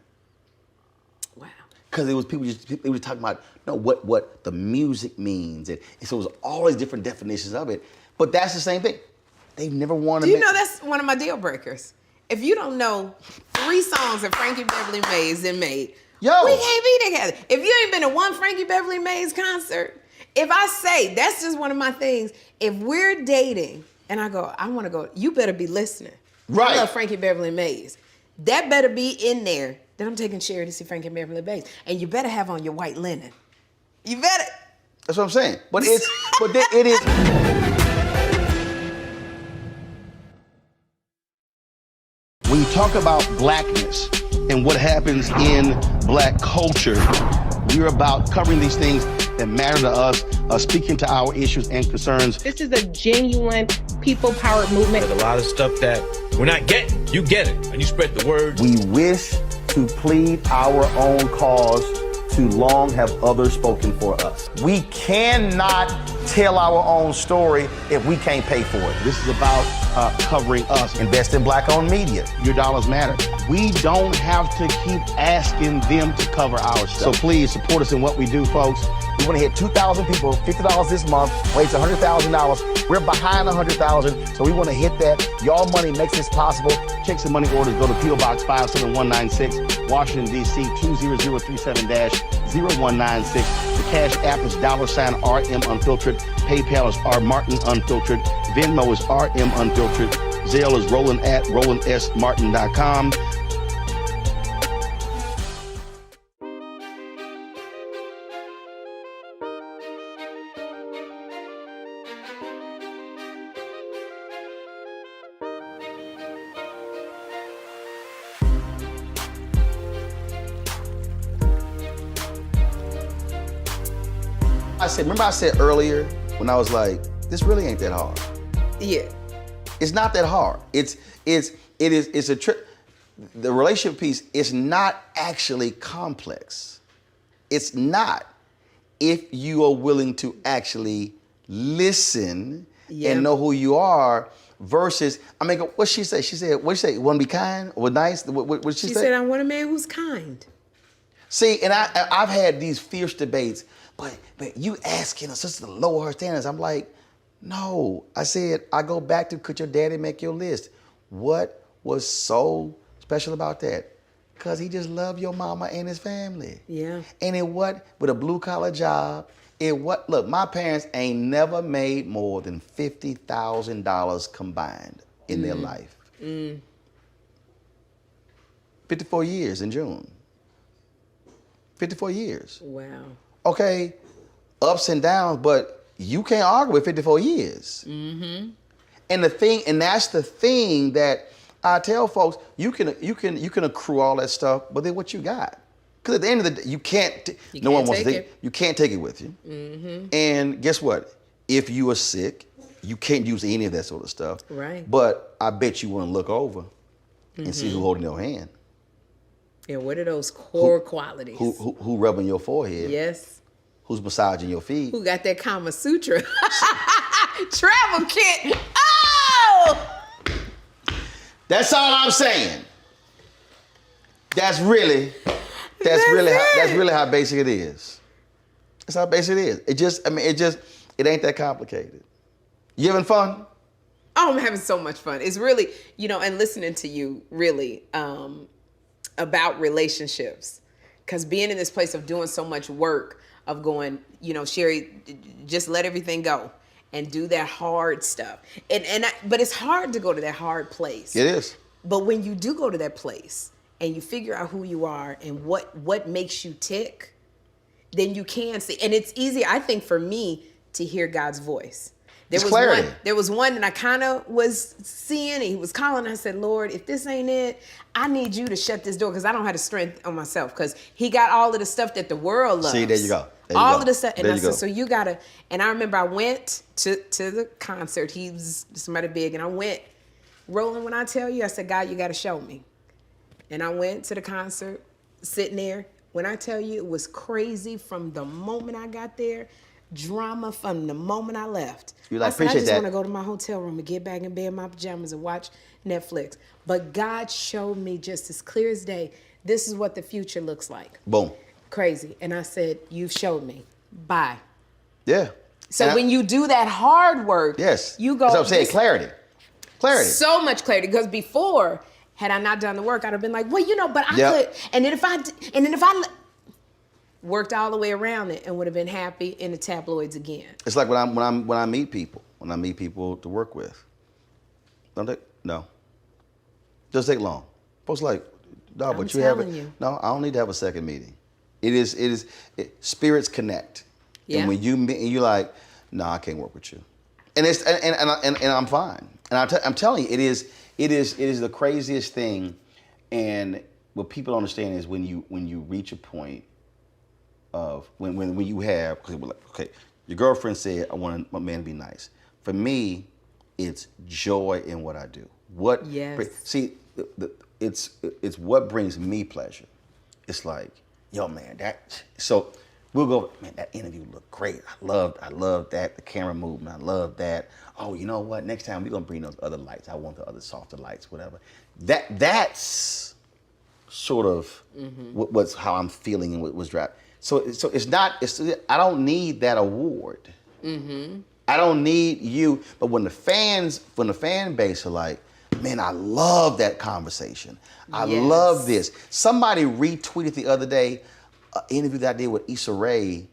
Wow.
Because it was they were talking about what the music means. And so it was all these different definitions of it. But that's the same thing. They've never won a...
Do you know that's one of my deal breakers? If you don't know 3 songs that Frankie Beverly Mays then made, we can't be together. If you ain't been to one Frankie Beverly Mays concert, if I say, that's just one of my things, if we're dating and I go, I want to go, you better be listening.
Right.
I love Frankie Beverly Mays. That better be in there. Then I'm taking Sherri to see Frankie Beverly Mays. And you better have on your white linen. You better.
That's what I'm saying. But it is. When you talk about blackness and what happens in black culture, we're about covering these things that matter to us, speaking to our issues and concerns.
This is a genuine people-powered movement.
There's a lot of stuff that we're not getting. You get it, and you spread the word.
We wish to plead our own cause. Too long have others spoken for us. We cannot tell our own story if we can't pay for it. This is about covering us. Invest in black-owned media. Your dollars matter. We don't have to keep asking them to cover our stuff. So please support us in what we do, folks. We want to hit 2,000 people, $50 this month, raise $100,000. We're behind 100,000, so we want to hit that. Y'all money makes this possible. Check some money orders. Go to P.O. Box 57196, Washington, D.C. 20037-0196. The Cash App is $RM Unfiltered. PayPal is R Martin Unfiltered. Venmo is RM Unfiltered. Zelle is Roland@RolandSMartin.com. Remember I said earlier when I was like, this really ain't that hard.
Yeah.
It's not that hard. It's a trip. The relationship piece is not actually complex. It's not if you are willing to actually listen and know who you are versus, what she say? She said, what she say? Want to be kind or nice? What did she say?
She said, I want a man who's kind.
See, and I've had these fierce debates, but you asking a sister to lower her standards. I'm like, no. I said, I go back to could your daddy make your list? What was so special about that? Because he just loved your mama and his family. Yeah. And with a blue collar job, look, my parents ain't never made more than $50,000 combined in their life. 54 years in June. 54 years.
Wow.
Okay, ups and downs, but you can't argue with 54 years. Mm-hmm. And that's the thing that I tell folks, you can accrue all that stuff, but then what you got? Because at the end of the day, you can't take it with you.
Mm-hmm.
And guess what? If you are sick, you can't use any of that sort of stuff.
Right.
But I bet you want to look over and see who's holding your hand.
Yeah, what are those core qualities?
Who rubbing your forehead?
Yes.
Who's massaging your feet?
Who got that Kama Sutra travel kit? Oh!
That's all I'm saying. That's really how basic it is. That's how basic it is. It ain't that complicated. You having fun?
Oh, I'm having so much fun. It's really, and listening to you really about relationships. Because being in this place of doing so much work, of going, Sherri, just let everything go and do that hard stuff. But it's hard to go to that hard place.
It is.
But when you do go to that place and you figure out who you are and what makes you tick, then you can see. And it's easy, I think, for me to hear God's voice. There was one that I kind of was seeing, and he was calling. I said, Lord, if this ain't it, I need you to shut this door because I don't have the strength on myself, because he got all of the stuff that the world loves.
See, there you go.
All of the stuff. And I said, so you got to, and I remember I went to the concert. He was somebody big, and I went, rolling when I tell you, I said, God, you got to show me. And I went to the concert, sitting there. When I tell you, it was crazy from the moment I got there. Drama from the moment I left. I said, I just want to go to my hotel room and get back in bed in my pajamas and watch Netflix. But God showed me just as clear as day, this is what the future looks like.
Boom.
Crazy. And I said, you've showed me. Bye.
Yeah.
So when you do that hard work,
yes,
you go.
That's what I'm saying, clarity.
So much clarity. Because before, had I not done the work, I'd have been like, well, but I could. And then if I worked all the way around it and would have been happy in the tabloids again. It's
like when I meet people to work with. No. Doesn't take long. Folks like, no, but you haven't. No, I don't need to have a second meeting. Spirits connect.
Yeah.
And when you meet, you're like, no, I can't work with you. And I'm fine. And I'm telling you, it is the craziest thing. And what people don't understand is when you reach a point of when you have, okay, your girlfriend said, I want my man to be nice. For me, it's joy in what I do. It's what brings me pleasure. It's like, yo, man, so we'll go, man, that interview looked great. I love that, the camera movement, I love that. Oh, you know what? Next time we're gonna bring those other lights. I want the other softer lights, whatever. That's sort of what's how I'm feeling and what was driving. So it's not. I don't need that award.
Mm-hmm.
I don't need you. But when the fan base are like, man, I love that conversation. I love this. Somebody retweeted the other day an interview that I did with Issa Rae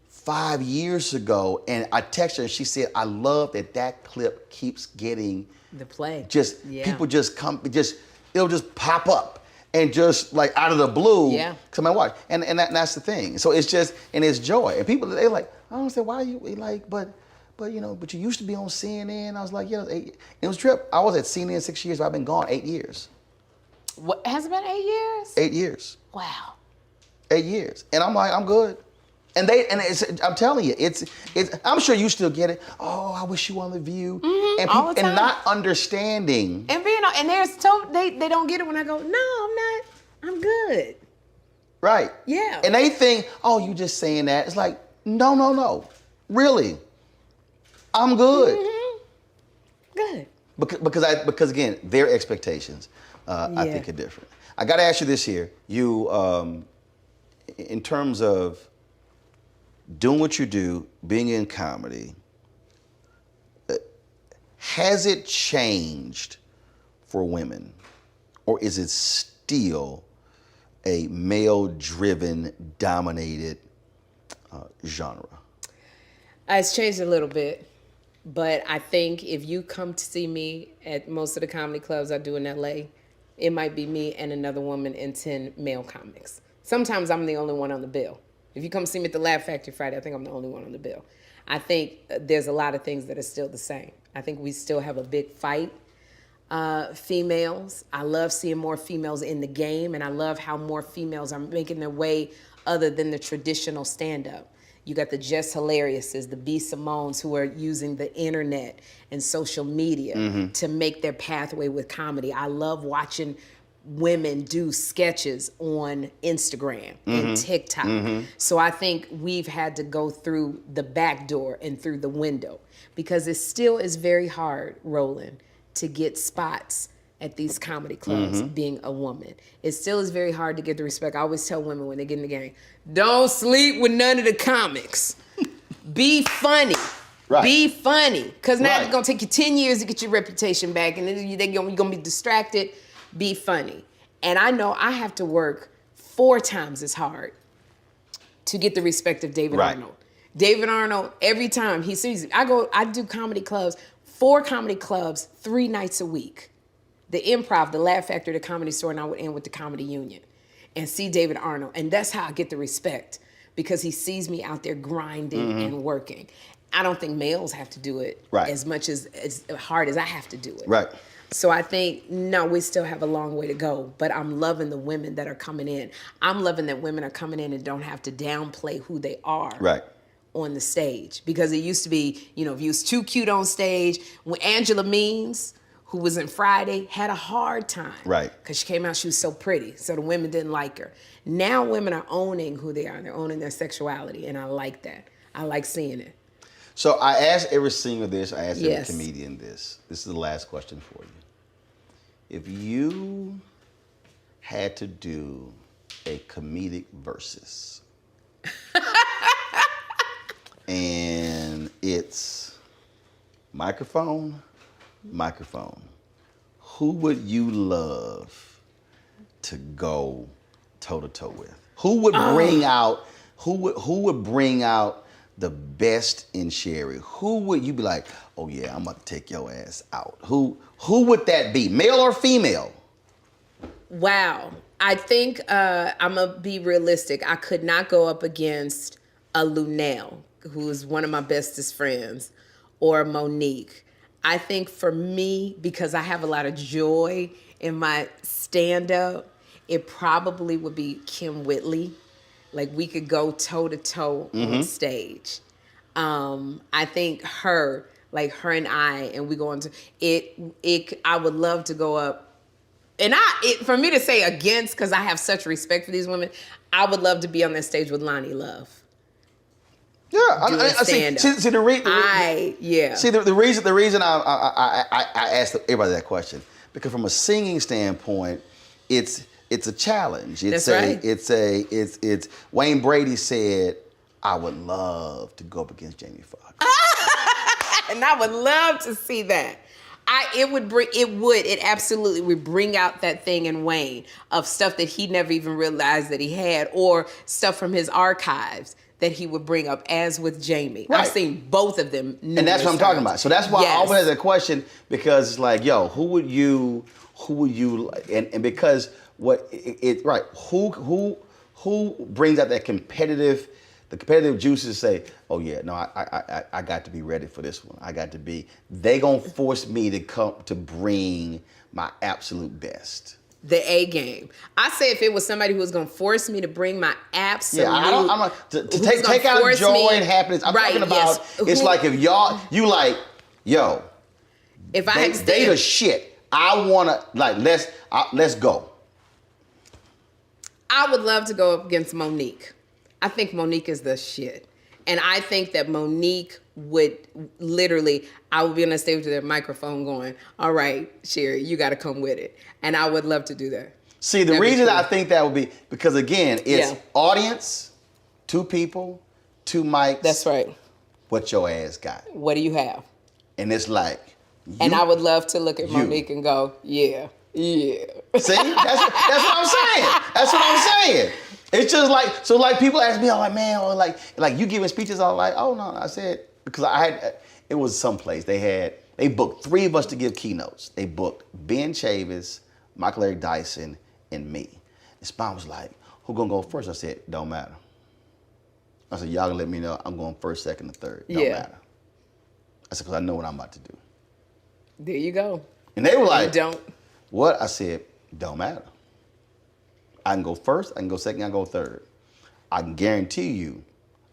5 years ago, and I texted her and she said, I love that clip keeps getting
the play.
People it'll just pop up. And just like out of the blue, come and watch. And that's the thing. So it's just, and it's joy. And people, they're like, I don't say, why are you like, but you used to be on CNN. I was like, it was a trip. I was at CNN 6 years, but I've been gone 8 years.
What, has it been 8 years?
8 years.
Wow.
8 years. And I'm like, I'm good. And I'm telling you, it's. I'm sure you still get it. Oh, I wish you on The View.
Mm-hmm,
and
all the time.
And not understanding.
And they don't get it when I go, no, I'm not. I'm good.
Right.
Yeah.
And they think, oh, you just saying that. It's like, no. Really. I'm good.
Mm-hmm. Good.
Because again, their expectations, I think, are different. I got to ask you this here. You, in terms of doing what you do, being in comedy, has it changed for women, or is it still a male-driven, dominated genre?
It's changed a little bit, but I think if you come to see me at most of the comedy clubs I do in LA, it might be me and another woman and 10 male comics. Sometimes I'm the only one on the bill. If you come see me at the Laugh Factory Friday, I think I'm the only one on the bill. I think there's a lot of things that are still the same. I think we still have a big fight females. I love seeing more females in the game, and I love how more females are making their way other than the traditional stand-up. You got the Jess Hilariouses, the B. Simones, who are using the internet and social media to make their pathway with comedy. I love watching women do sketches on Instagram and TikTok. So I think we've had to go through the back door and through the window, because it still is very hard, Roland, to get spots at these comedy clubs being a woman. It still is very hard to get the respect. I always tell women when they get in the game, don't sleep with none of the comics. Be funny. Right. Be funny. Because now it's going to take you 10 years to get your reputation back, and then you're going to be distracted. Be funny. And I know I have to work 4 times as hard to get the respect of David Arnold. David Arnold, every time he sees me, I do comedy clubs, 4 comedy clubs, 3 nights a week. The Improv, the Laugh Factory, the Comedy Store, and I would end with the Comedy Union and see David Arnold. And that's how I get the respect, because he sees me out there grinding and working. I don't think males have to do it as much as hard as I have to do it. Right. So I think, no, we still have a long way to go, but I'm loving the women that are coming in. I'm loving that women are coming in and don't have to downplay who they are on the stage. Because it used to be, you know, if you was too cute on stage, when Angela Means, who was in Friday, had a hard time. Right. Because she came out, she was so pretty, so the women didn't like her. Now women are owning who they are, and they're owning their sexuality, and I like that. I like seeing it.
So I asked every singer this, I asked every comedian this. This is the last question for you. If you had to do a comedic versus, and it's microphone, who would you love to go toe-to-toe with? Who would bring out, who would bring out the best in Sherri? Who would you be like, oh yeah, I'm about to take your ass out? Who would that be, male or female?
Wow. I think I'm going to be realistic. I could not go up against a Lunel, who is one of my bestest friends, or Monique. I think for me, because I have a lot of joy in my stand-up, it probably would be Kim Whitley. Like, we could go toe-to-toe on stage. I think her, like her and I, and we go into it. I would love to go up, and for me to say against, because I have such respect for these women, I would love to be on that stage with Lonnie Love.
Yeah, I see the reason I asked everybody that question, because from a singing standpoint, it's a challenge. It's Wayne Brady said, I would love to go up against Jamie Foxx.
And I would love to see that. It absolutely would bring out that thing in Wayne of stuff that he never even realized that he had, or stuff from his archives that he would bring up, as with Jamie. Right. I've seen both of them.
And that's what I'm talking about. So that's why I always had a question, because it's like, yo, who would you, and because who brings out that competitive juices to say, oh yeah, no, I got to be ready for this one. They gonna force me to bring my absolute best.
The A game. I say if it was somebody who was going to force me to bring my absolute...
Yeah, to take out joy and happiness. I'm talking about, it's like if you like, yo,
if I had to
they the shit. I want to, like, let's go.
I would love to go up against Monique. I think Monique is the shit. And I think that Monique would literally, I would be on the stage with their microphone going, all right, Sherri, you got to come with it. And I would love to do that.
See, the reason I think that would be, because again, it's audience, 2 people, 2 mics.
That's right.
What your ass got?
What do you have?
And it's like,
and I would love to look at Monique and go, yeah.
See, that's what I'm saying. That's what I'm saying. It's just like, so like people ask me, oh like, man, or like you giving speeches, I'm like, oh no, I said, because it was someplace, they booked 3 of us to give keynotes. They booked Ben Chavis, Michael Eric Dyson, and me. And Spahn was like, who gonna go first? I said, don't matter. I said, y'all gonna let me know I'm going first, second, and third. Don't matter. I said, because I know what I'm about to do.
There you go.
And they were like,
don't.
What? I said, don't matter. I can go first, I can go second, I can go third. I can guarantee you,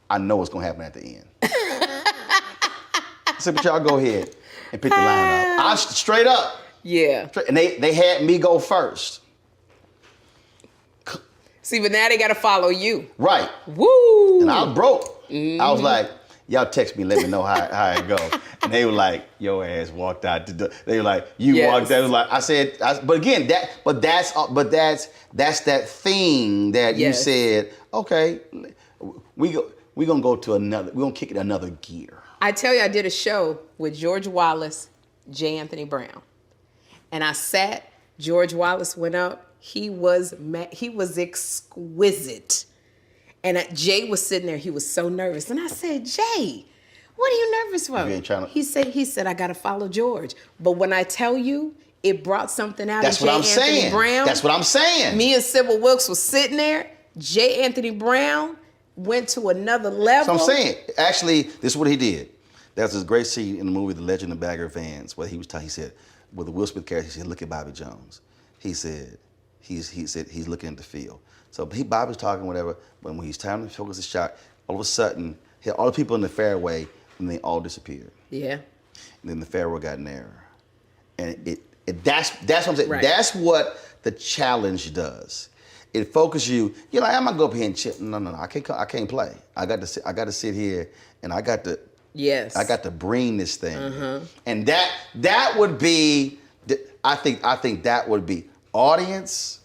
I know what's gonna happen at the end. I said, but y'all go ahead and pick the line up. I straight up.
Yeah.
And they had me go first.
See, but now they gotta follow you.
Right.
Woo!
And I was broke. Mm-hmm. I was like, y'all text me, let me know how it go. And they were like, your ass walked out the door. They were like, you walked out. Like I said, but again, that's that thing that you said, okay, we're gonna go to another, we're gonna kick it another gear.
I tell you, I did a show with George Wallace, J. Anthony Brown. And I sat, George Wallace went up, he was exquisite. And Jay was sitting there, he was so nervous. And I said, Jay, what are you nervous for? He said, I gotta follow George. But when I tell you, it brought something out of J. Anthony Brown.
That's what I'm saying.
Me and Sybil Wilkes was sitting there, J. Anthony Brown went to another level.
So I'm saying, actually, this is what he did. There's this great scene in the movie The Legend of Bagger Vance where he said, with the Will Smith character, he said, look at Bobby Jones. He said, he's looking at the field. So Bobby's talking, whatever, but when he's time to focus the shot, all of a sudden, all the people in the fairway, and they all disappeared.
Yeah.
And then the fairway got narrower. And that's what I'm saying.
Right.
That's what the challenge does. It focuses you. You're like, I'm gonna go up here and chip. No, I can't play. I got to sit here, and I got to bring this thing.
Uh-huh.
And that would be, I think that would be audience.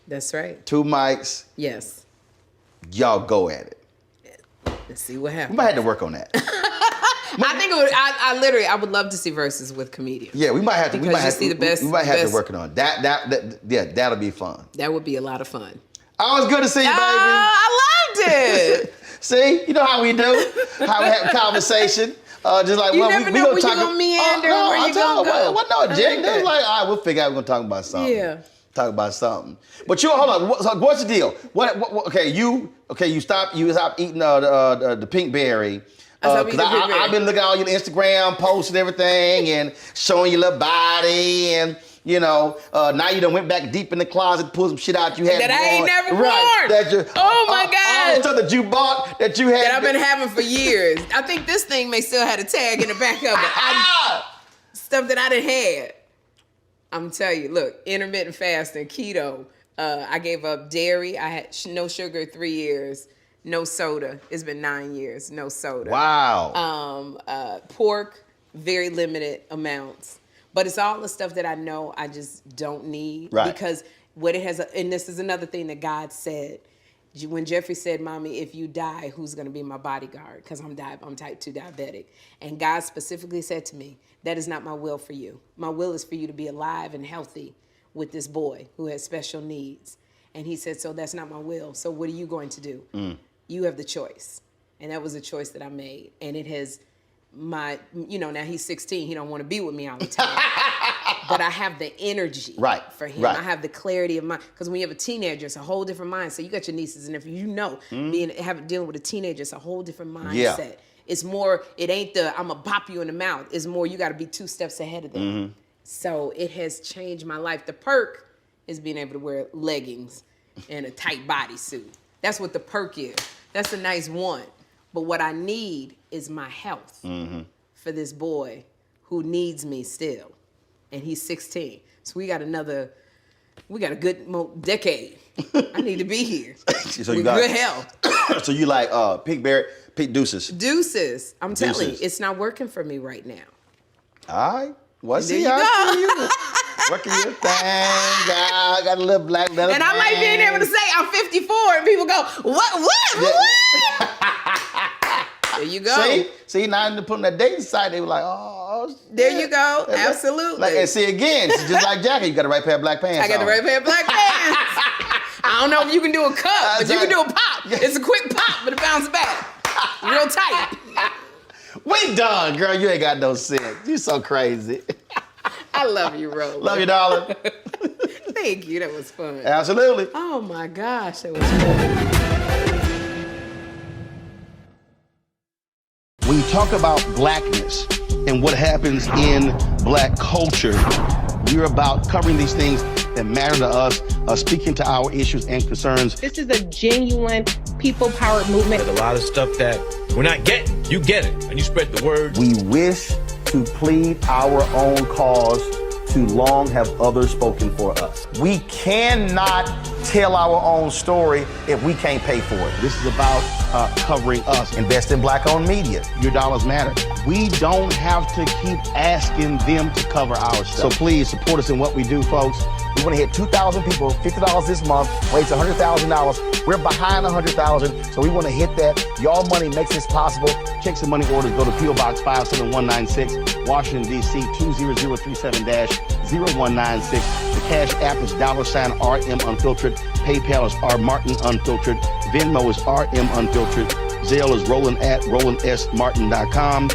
That's right.
2 mics.
Yes.
Y'all go at it.
Let's see what happens.
We might have to work on that.
I think it would. I would love to see verses with comedians.
Yeah, we might have to.
We might have
to work it on that. That'll be fun.
That would be a lot of fun.
Always good to see you, baby.
I loved it.
See, you know how we do. How we have conversation. Just like,
you never know where you're going to meander, where you're going to go.
What no, Jake? They was like, all right, we'll figure out we're going to talk about something.
Yeah.
Talk about something. But hold on. What's the deal? Okay, you stopped eating the pink berry. Because I've been looking at all your Instagram posts and everything and showing your little body and, now you done went back deep in the closet, pulled some shit out you had.
That I ain't never worn.
Right.
Oh my God.
All the stuff that you bought that you had.
That I've been having for years. I think this thing may still have a tag in the back of it. Stuff that I done had. I'm telling you, look, intermittent fasting, keto. I gave up dairy. I had no sugar 3 years. No soda. It's been 9 years. No soda.
Wow.
Pork, very limited amounts. But it's all the stuff that I know I just don't need.
Right.
Because what it has, and this is another thing that God said. When Jeffrey said, Mommy, if you die, who's going to be my bodyguard? Because I'm type 2 diabetic. And God specifically said to me, that is not my will for you. My will is for you to be alive and healthy with this boy who has special needs. And he said, so that's not my will. So what are you going to do? You have the choice. And that was a choice that I made. And it has now he's 16. He don't want to be with me all the time. But I have the energy for him.
Right.
I have the clarity of mind. Because when you have a teenager, it's a whole different mindset. So you got your nieces, and if dealing with a teenager, it's a whole different mindset.
Yeah.
It's more, it ain't I'm going to pop you in the mouth. It's more, you got to be 2 steps ahead of them.
Mm-hmm.
So it has changed my life. The perk is being able to wear leggings and a tight bodysuit. That's what the perk is. That's a nice one. But what I need is my health for this boy who needs me still. And he's 16. So we got a good decade. I need to be here.
So
with good health.
So you like pink deuces.
Deuces. I'm telling you, it's not working for me right now.
All right. Well, see,
you go.
Working your thing. I got a little black leather.
And I might be able to say I'm 54 and people go, what? There you go.
See, now in putting that dating site, they were like, oh, shit.
There you go. Absolutely.
And see again, just like Jackie, you got the right pair of black pants.
I got the right pair of black pants. I don't know if you can do a cut, but you can do a pop. It's a quick pop, but it bounces back. Real tight.
We done, girl. You ain't got no sense. You so crazy.
I love you, Rose.
Love you, darling.
Thank you. That was fun.
Absolutely.
Oh, my gosh. That was fun.
When you talk about blackness,
and what happens in Black culture. We're about covering these things that matter to us, speaking to our issues and concerns.
This is a genuine people-powered movement.
There's a lot of stuff that we're not getting. You get it, and you spread the word.
We wish to plead our own cause. Too long have others spoken for us. We cannot tell our own story if we can't pay for it.
This is about covering us.
Invest in Black-owned media.
Your dollars matter. We don't have to keep asking them to cover our stuff. So please support us in what we do, folks.
We want to hit 2,000 people, $50 this month, raise $100,000. We're behind 100,000, so we want to hit that. Y'all money makes this possible.
Checks and money orders go to P.O. Box 57196, Washington, D.C. 20037-0196. The Cash App is $RM Unfiltered. PayPal is R Martin Unfiltered. Venmo is RM Unfiltered. Zelle is Roland@RolandSMartin.com.